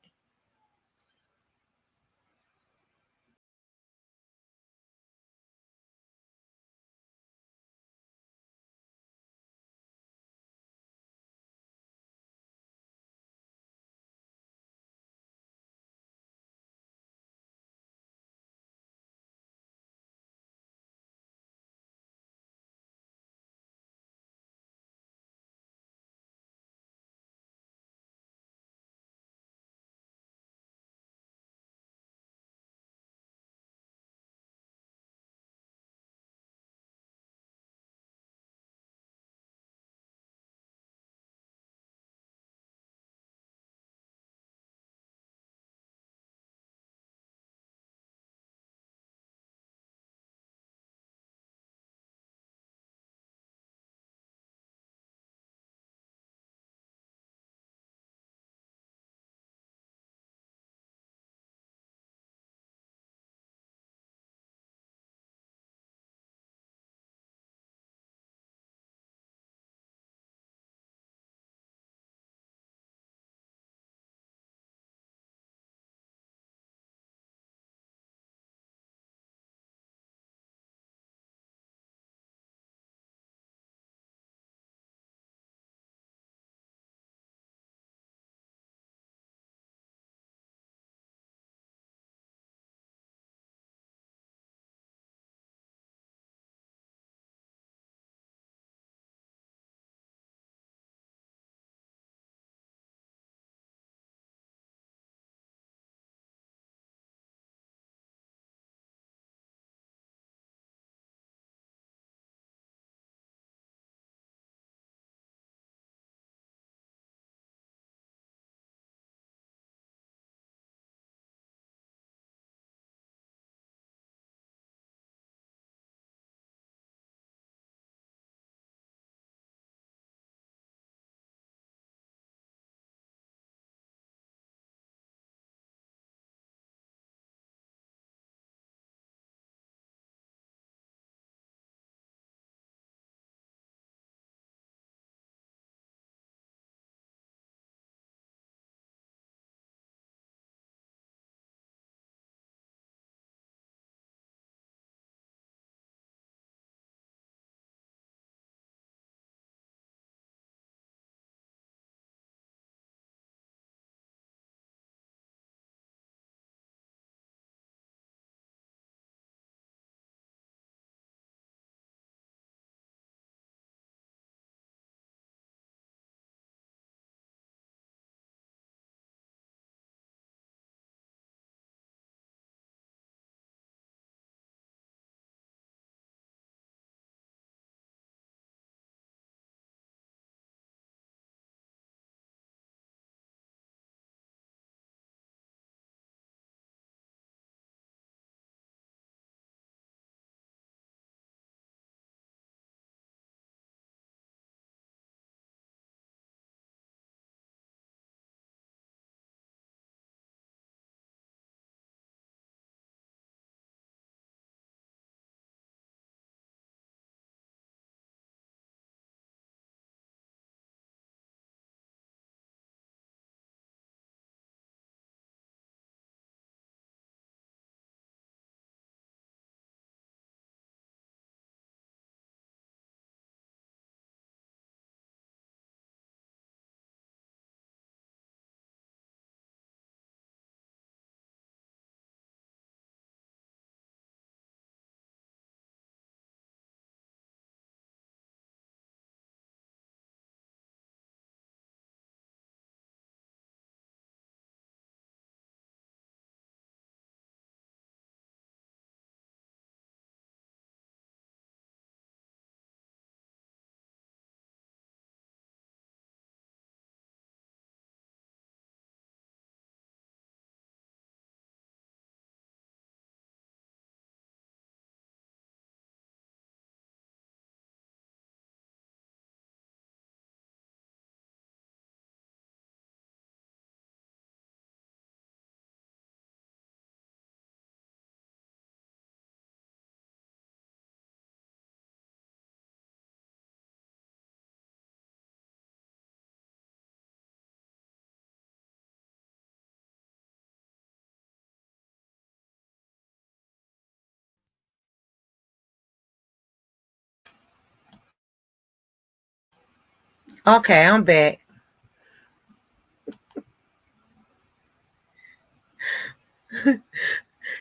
Speaker 1: Okay, I'm back.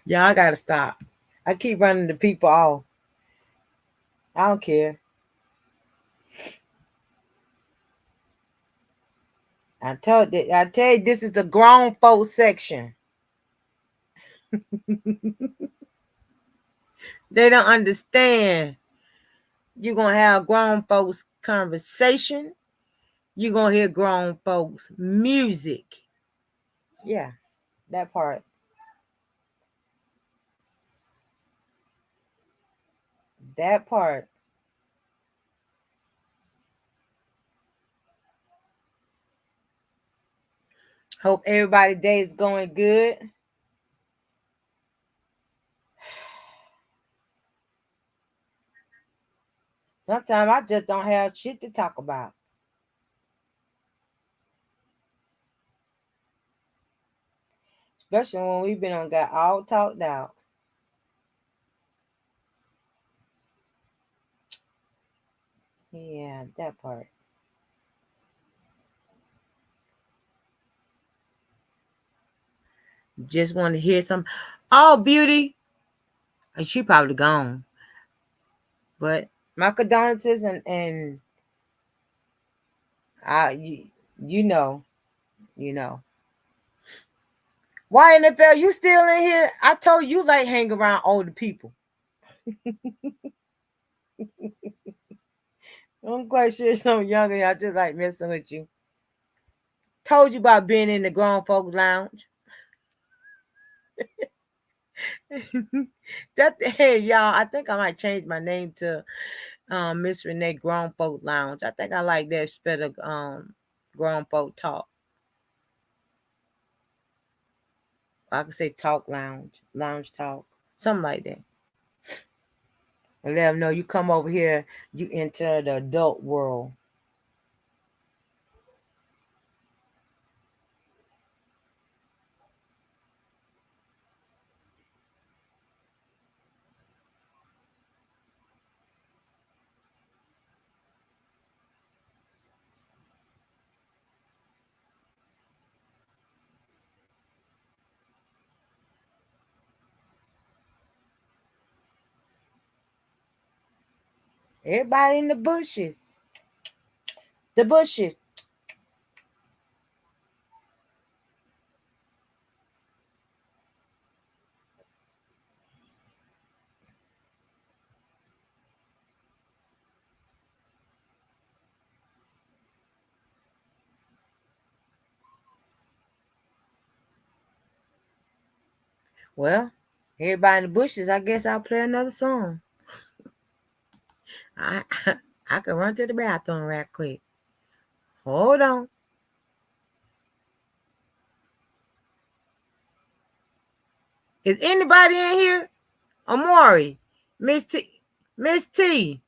Speaker 1: Y'all, I gotta stop. I keep running the people off. I don't care. I tell you, this is the grown folks section. They don't understand. You're gonna have grown folks conversation. You're gonna hear grown folks music. Yeah, that part. That part. Hope everybody's day is going good. Sometimes I just don't have shit to talk about. Especially when we've been on got all talked out. Yeah, that part. Just want to hear some. Oh, beauty. She probably gone. But my condolences and I you know, you know. Why NFL, you still in here? I told you like hang around older people. I'm quite sure some younger y'all just like messing with you. Told you about being in the grown folks lounge. Hey y'all, I think I might change my name to Miss Renee Grown Folk Lounge. I think I like that instead of Grown Folk Talk. I could say Talk Lounge, Lounge Talk, something like that. And let them know you come over here, you enter the adult world. Everybody in the bushes. The bushes. Well, everybody in the bushes, I guess I'll play another song. I I can run to the bathroom right quick. Hold on. Is anybody in here? Amari, Miss T, Miss T.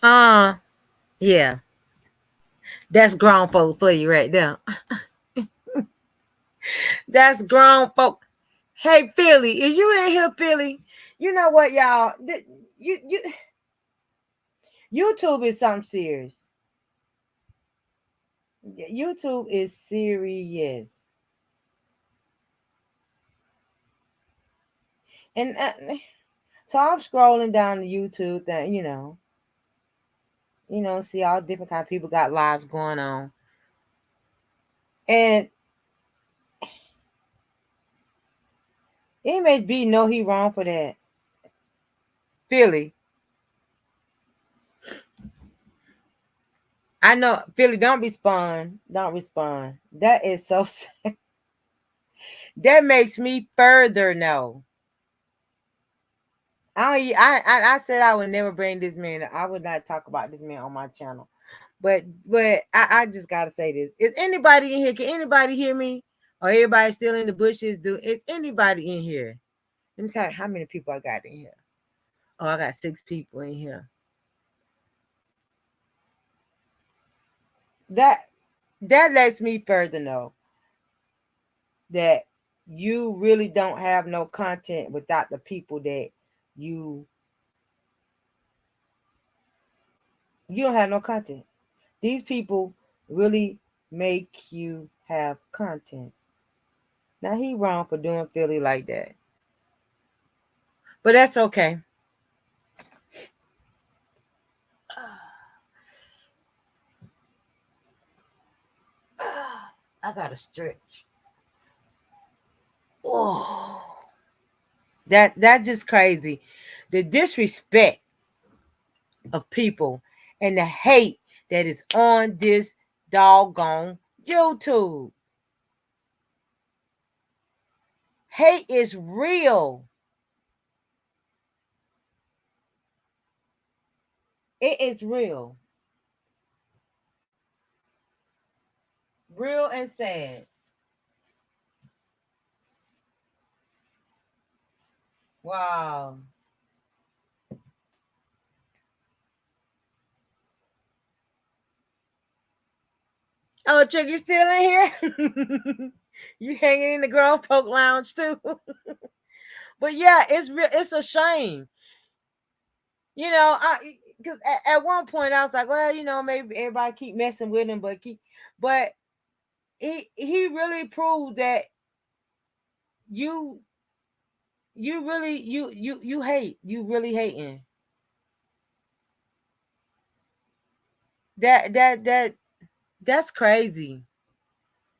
Speaker 1: Uh, yeah. That's grown folk for you right there. That's grown folk. Hey, Philly, is you in here, Philly? You know what, y'all? You YouTube is something serious. YouTube is serious. And so I'm scrolling down the YouTube thing, see all different kind of people got lives going on. And MHB know he wrong for that. Philly. I know, Philly, don't respond. Don't respond. That is so sad. That makes me further know. I said I would never bring this man. I would not talk about this man on my channel. But I just gotta say this. Is anybody in here? Can anybody hear me? Or everybody still in the bushes? Is anybody in here? Let me tell you how many people I got in here. Oh, I got 6 people in here. That lets me further know that you really don't have no content without the people that you don't have no content. These people really make you have content. Now he wrong for doing Philly like that. But that's okay. I gotta stretch. Oh, that's just crazy. The disrespect of people and the hate that is on this doggone YouTube. Hate is real. It is real. Real and sad. Wow. Oh, Chuck, you still in here? You hanging in the Grown Folk Lounge too? But yeah, it's real. It's a shame. I because at one point I was like, well, maybe everybody keep messing with him, but he really proved that you really you hate, you really hating. That's crazy.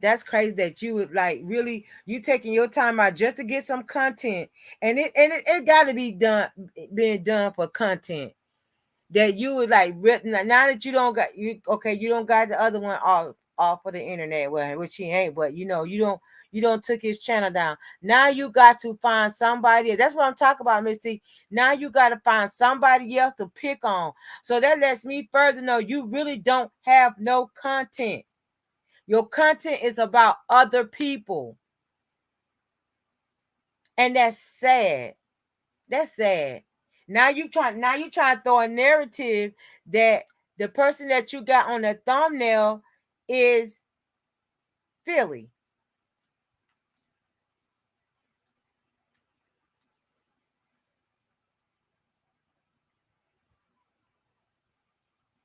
Speaker 1: That's crazy that you would like really you taking your time out just to get some content, and it got to be being done for content. That you would like written now that you don't got you don't got the other one off of the internet, well, which he ain't, but you don't took his channel down. Now you got to find somebody. That's what I'm talking about, Miss T. Now you got to find somebody else to pick on. So that lets me further know you really don't have no content. Your content is about other people. And that's sad. That's sad. Now you try to throw a narrative that the person that you got on the thumbnail is Philly.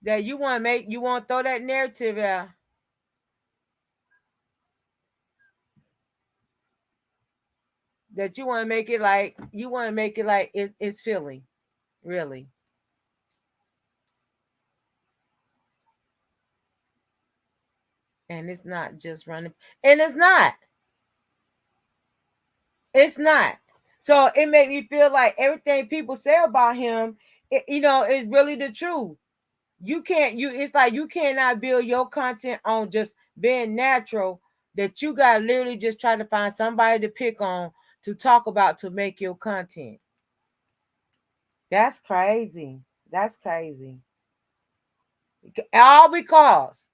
Speaker 1: That you want to throw that narrative out. That you want to make it like it's Philly. Really. And it's not just running. And it's not. It's not. So it made me feel like everything people say about him, is really the truth. It's like you cannot build your content on just being natural, that you gotta literally just try to find somebody to pick on to talk about to make your content. That's crazy. That's crazy. All because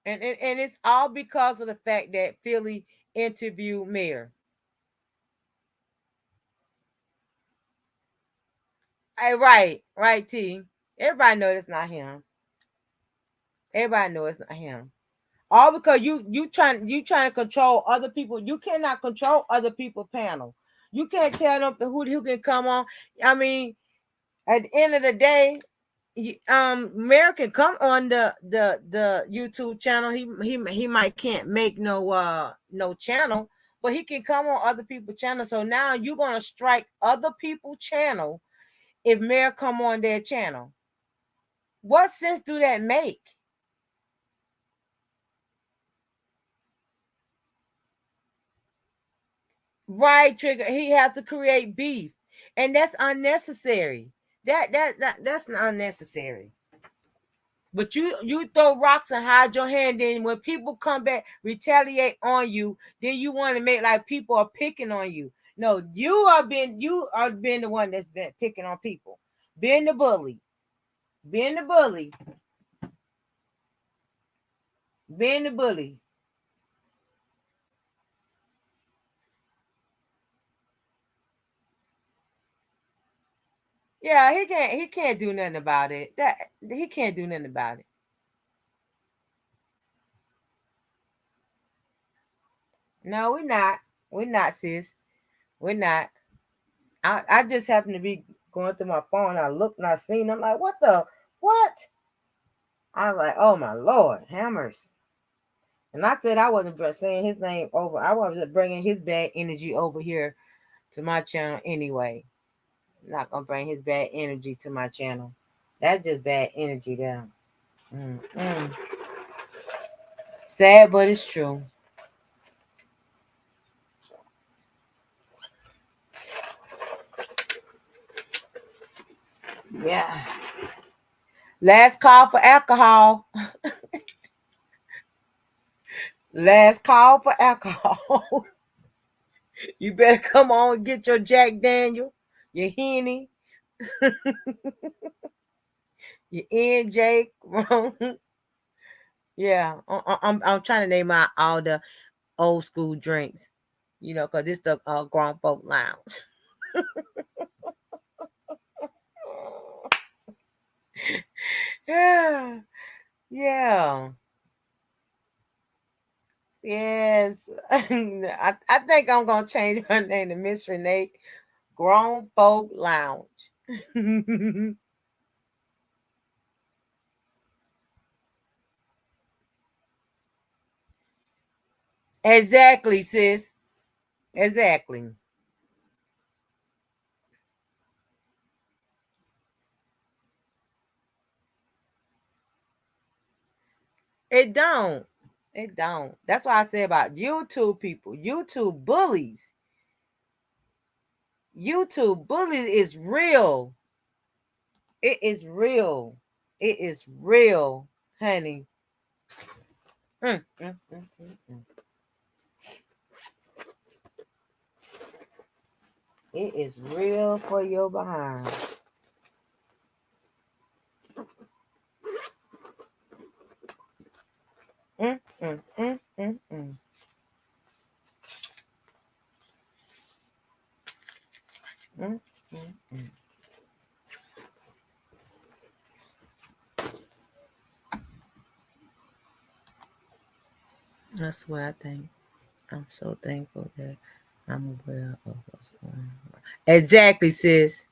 Speaker 1: and it's all because of the fact that Philly interviewed Mayor. Right, T. Everybody know it's not him. Everybody know it's not him. All because you trying to control other people. You cannot control other people panel. You can't tell them who can come on. I mean, at the end of the day, Mayor can come on the YouTube channel. He might can't make no channel, but he can come on other people's channel. So now you're gonna strike other people's channel if Mayor come on their channel. What sense do that make? Right, Trigger. He has to create beef, and that's unnecessary. That's unnecessary. But you throw rocks and hide your hand. Then when people come back, retaliate on you, then you want to make like people are picking on you. No, you are being the one that's been picking on people, being the bully, being the bully, being the bully. Yeah, he can't do nothing about it. That he can't do nothing about it. No, we're not. We're not, sis. We're not. I just happened to be going through my phone. I looked and I seen. I'm like, what the what? I was like, oh my Lord, hammers. And I said I wasn't saying his name over. I was just bringing his bad energy over here to my channel anyway. I'm not gonna bring his bad energy to my channel. That's just bad energy there. Mm-mm. Sad, but it's true. Yeah. Last call for alcohol. Last call for alcohol. You better come on and get your Jack Daniel, your Henny, your NJ. Yeah, I'm trying to name out all the old school drinks, because it's the grown folk lounge. Yeah, yeah, yes. I think I'm gonna change my name to Miss Renee Grown Folk Lounge. Exactly, sis. Exactly. It don't. It don't. That's why I say about YouTube people, YouTube bullies. YouTube bullies is real. It is real. It is real, honey. Mm, mm, mm, mm, mm. It is real for your behind. Mm, mm, mm, mm, mm. Mm, mm, mm. That's what I think. I'm so thankful that I'm aware of what's going on. Exactly, sis.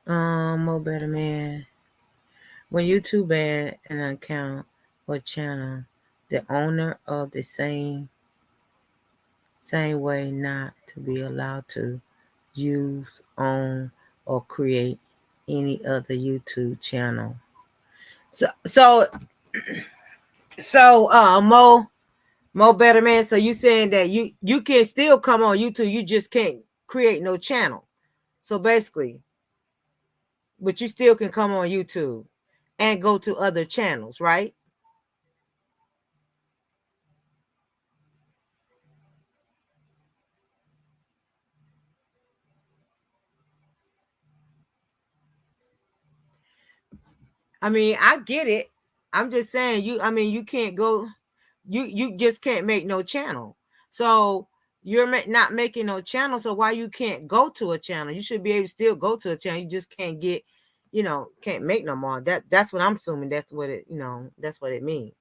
Speaker 1: More better man. When YouTube ban an account or channel, the owner of the same way not to be allowed to use, own, or create any other YouTube channel. So Mo better man. So you saying that you can still come on YouTube, you just can't create no channel. So basically, but you still can come on YouTube and go to other channels, right? I mean, I get it. I'm just saying you. I mean, you can't go. you just can't make no channel. So you're not making no channel. So why you can't go to a channel? You should be able to still go to a channel. You just can't get, can't make no more. That's what I'm assuming. That's what it, that's what it means.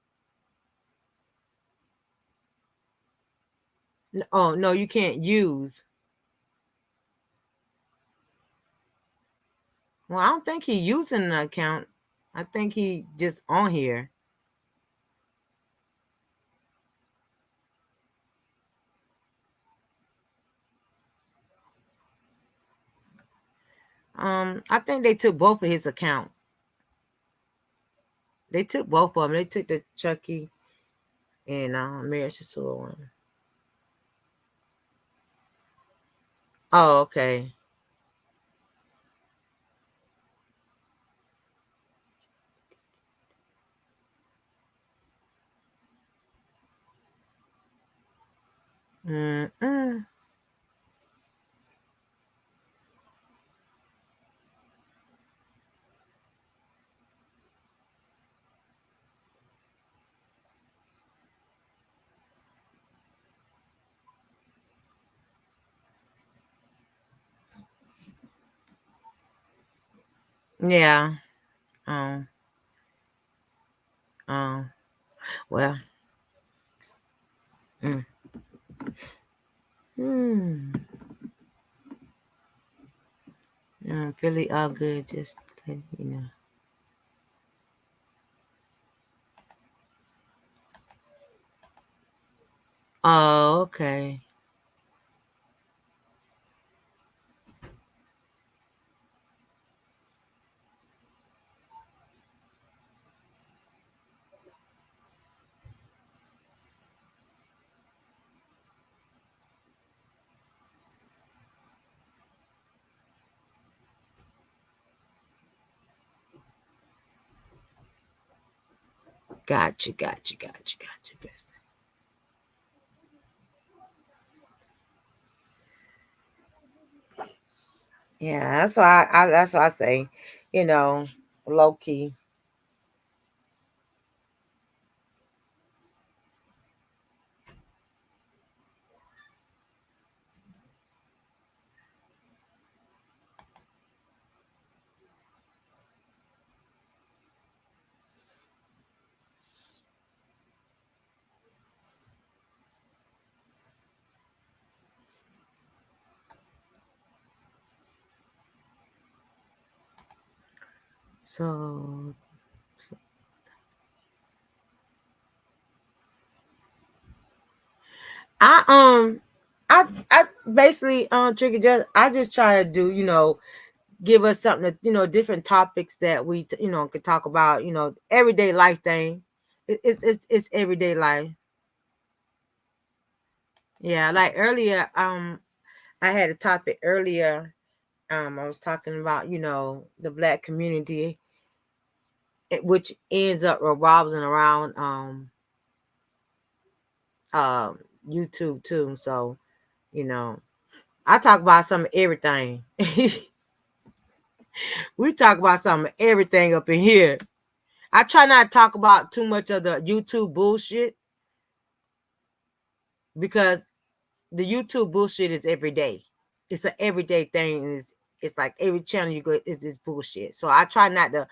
Speaker 1: Oh no, you can't use. Well, I don't think he using an account. I think he just on here. I think they took both of his account. They took both of them. They took the Chucky and Mary Cecile one. Oh, okay. Mm-mm. Yeah. Um. Um. Well. Mm. Hmm. Philly all good. Just you know. Oh, okay. Gotcha. Gotcha. Gotcha. Gotcha. Yeah, that's why that's why I say, you know, low key. So I I basically Trigger just I just try to do, give us something that, different topics that we could talk about, everyday life thing. It's everyday life. Yeah, like earlier, I had a topic earlier. I was talking about, the black community, which ends up revolving around um YouTube too. So, you know, I talk about some of everything. We talk about some of everything up in here. I try not to talk about too much of the YouTube bullshit because the YouTube bullshit is every day. It's an everyday thing. And it's like every channel you go is this bullshit. So I try not to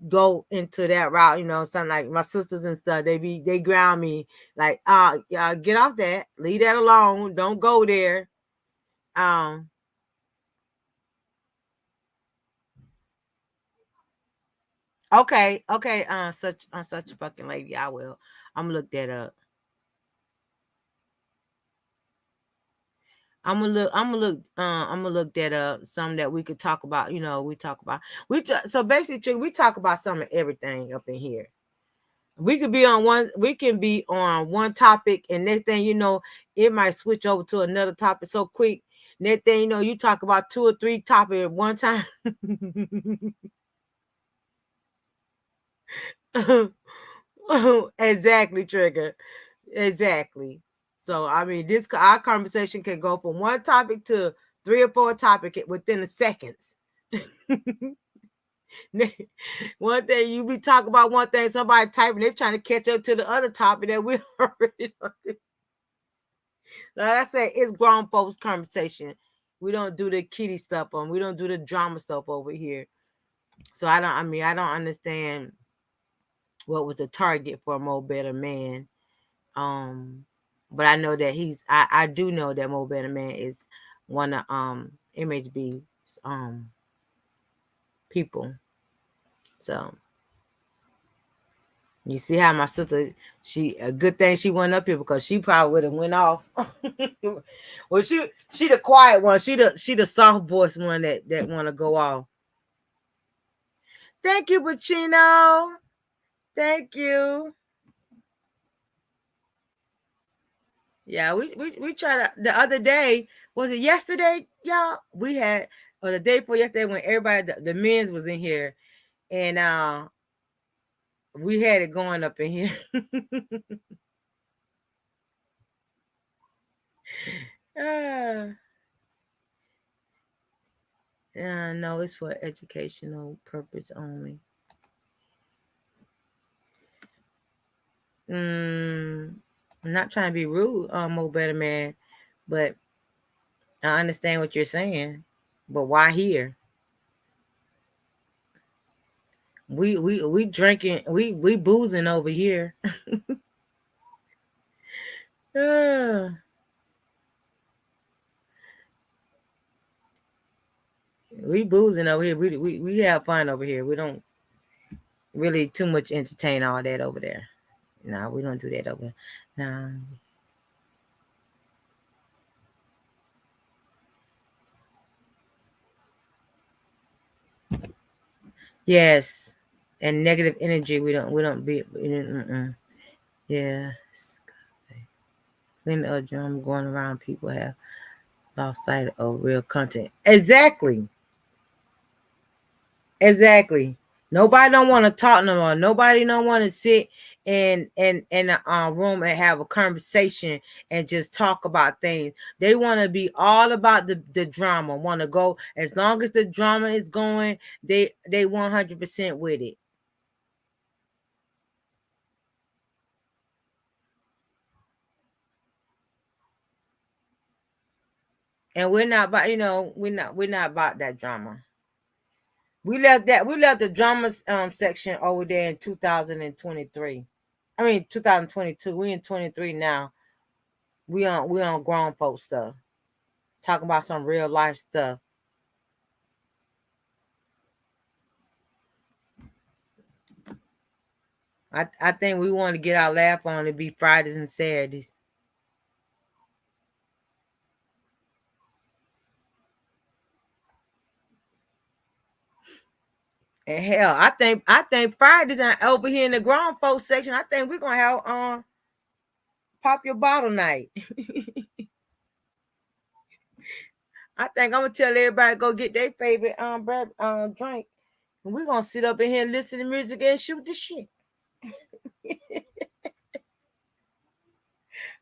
Speaker 1: go into that route. Something like my sisters and stuff. They ground me like, yeah, get off that. Leave that alone. Don't go there. Um, okay, okay. Such a fucking lady. I will. I'm gonna look that up. I'm gonna look that up. Some that we could talk about. We talk about so basically we talk about some of everything up in here. We could be on one. We can be on one topic, and next thing you know, it might switch over to another topic so quick. Next thing you know, you talk about 2 or 3 topics at one time. Exactly, Trigger. Exactly. So I mean, this our conversation can go from one topic to 3 or 4 topic within the seconds. One thing you be talking about one thing, somebody typing, they're trying to catch up to the other topic that we already know. Like I said, it's grown folks conversation. We don't do the kitty stuff on. We don't do the drama stuff over here. So I don't understand what was the target for a Mo Better Man. But I know that I do know that Mo Better Man is one of MHB people. So you see how my sister, she a good thing she went up here because she probably would have went off. Well, she the quiet one. She the soft voice one that want to go off. Thank you, Pacino. Thank you. Yeah, we tried to, the other day. Was it yesterday, y'all? We had or the day before yesterday when everybody the men's was in here, and we had it going up in here. No, it's for educational purpose only. I'm not trying to be rude, Mo Better Man, but I understand what you're saying. But why here? We drinking, we boozing over here. We boozing over here. We have fun over here. We don't really too much entertain all that over there. No, we don't do that over. No. Yes, and negative energy. We don't be. Yeah. Clean the drum going around. People have lost sight of real content. Exactly. Exactly. Nobody don't want to talk no more. Nobody don't want to sit in a room and have a conversation and just talk about things. They want to be all about the drama. Want to go as long as the drama is going. They 100% with it. And we're not about we're not about that drama. We left the drama section over there in 2023. I mean 2022. We in 23 now. We on grown folks stuff. Talking about some real life stuff. I think we want to get our laugh on to be Fridays and Saturdays. And hell, I think Fridays and over here in the grown folks section, I think we're gonna have pop your bottle night. I think I'm gonna tell everybody to go get their favorite drink. And we're gonna sit up in here and listen to music and shoot the shit.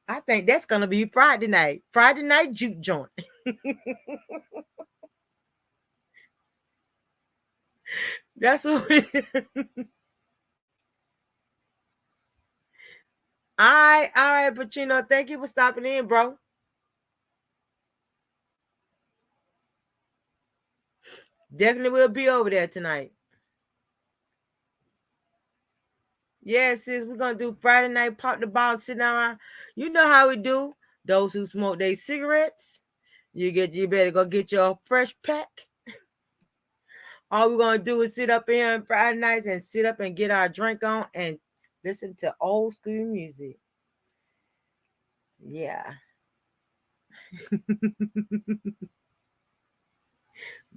Speaker 1: I think that's gonna be Friday night. Friday night juke joint. That's what we all right, Pacino. Thank you for stopping in, bro. Definitely will be over there tonight. Yes, sis, we're gonna do Friday night, pop the ball, sit down. You know how we do. Those who smoke their cigarettes, you better go get your fresh pack. All we're gonna do is sit up here on Friday nights and sit up and get our drink on and listen to old school music. Yeah.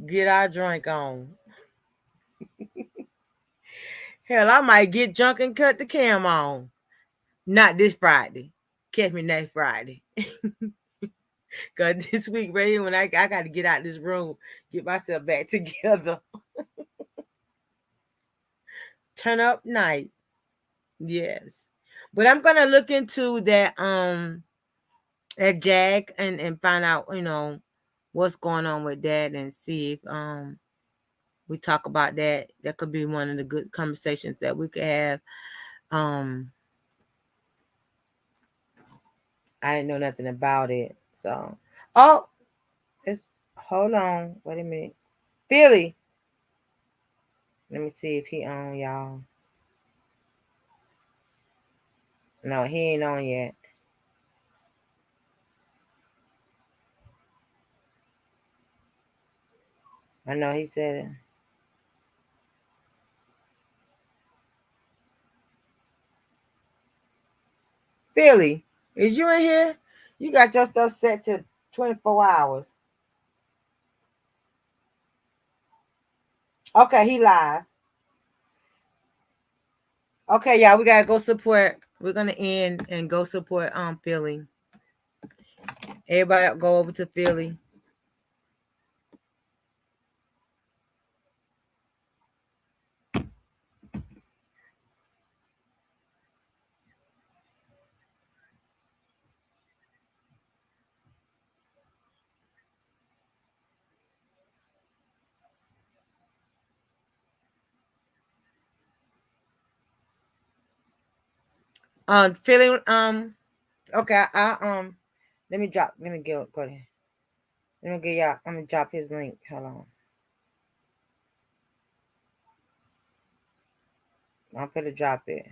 Speaker 1: Get our drink on. Hell, I might get drunk and cut the cam on. Not this Friday. Catch me next Friday. Cause this week right here, when I got to get out this room, get myself back together. Turn up night. Yes. But I'm gonna look into that Jag and find out, what's going on with that and see if we talk about that. That could be one of the good conversations that we could have. I didn't know nothing about it. So, oh, it's hold on. Wait a minute. Philly. Let me see if he on, y'all. No, he ain't on yet. I know he said it. Philly, is you in here? You got your stuff set to 24 hours. Okay, he live. Okay, y'all, we gotta go support. We're gonna end and go support Philly. Everybody go over to Philly. Philly, okay, let me go there. Let me get y'all, I'm gonna drop his link. Hold on. I'm gonna drop it.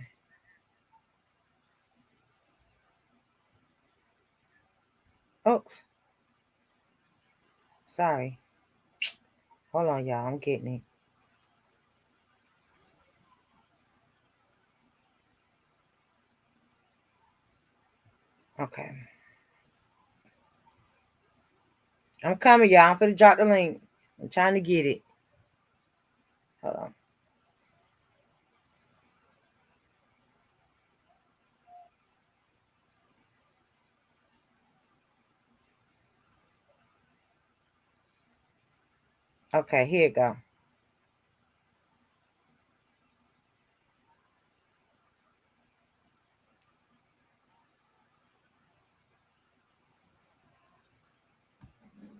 Speaker 1: Oh, sorry. Hold on, y'all. I'm getting it. Okay. I'm coming, y'all. I'm gonna drop the link. I'm trying to get it. Hold on. Okay, here it go.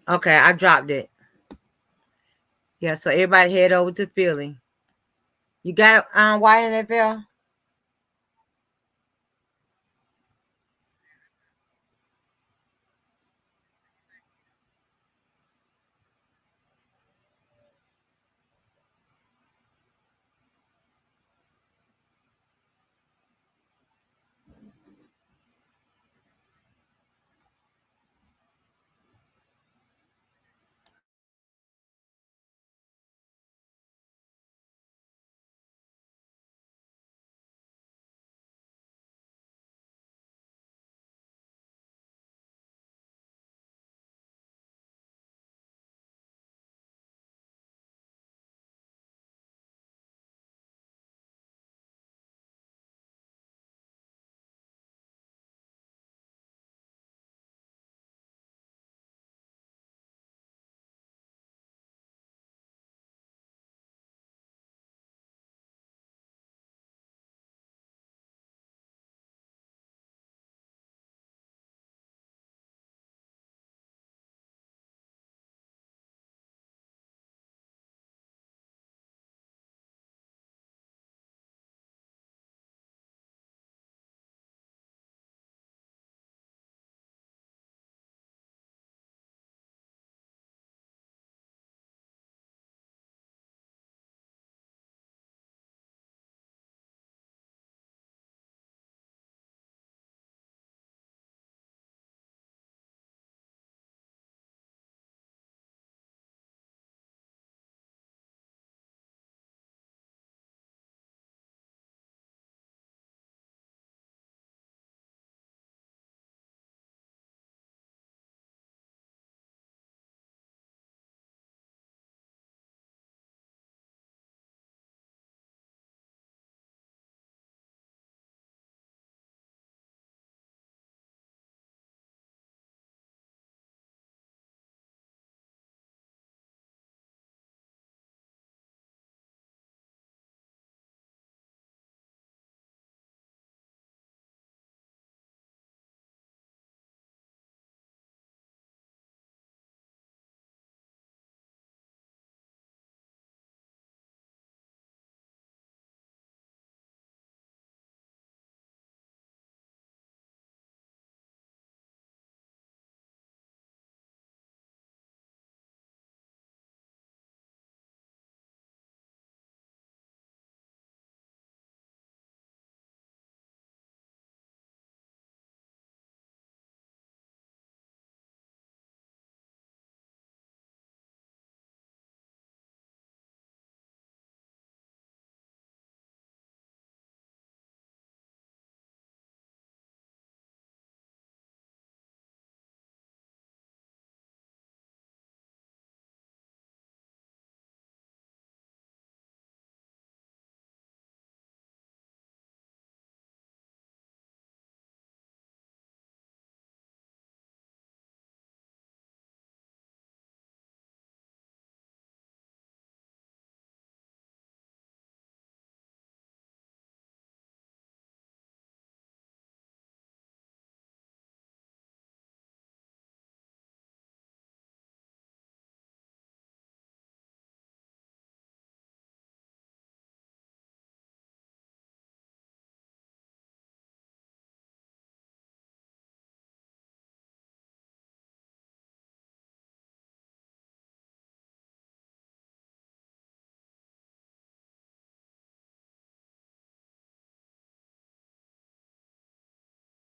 Speaker 1: Okay, I dropped it. Yeah, so everybody head over to Philly. You got YNFL?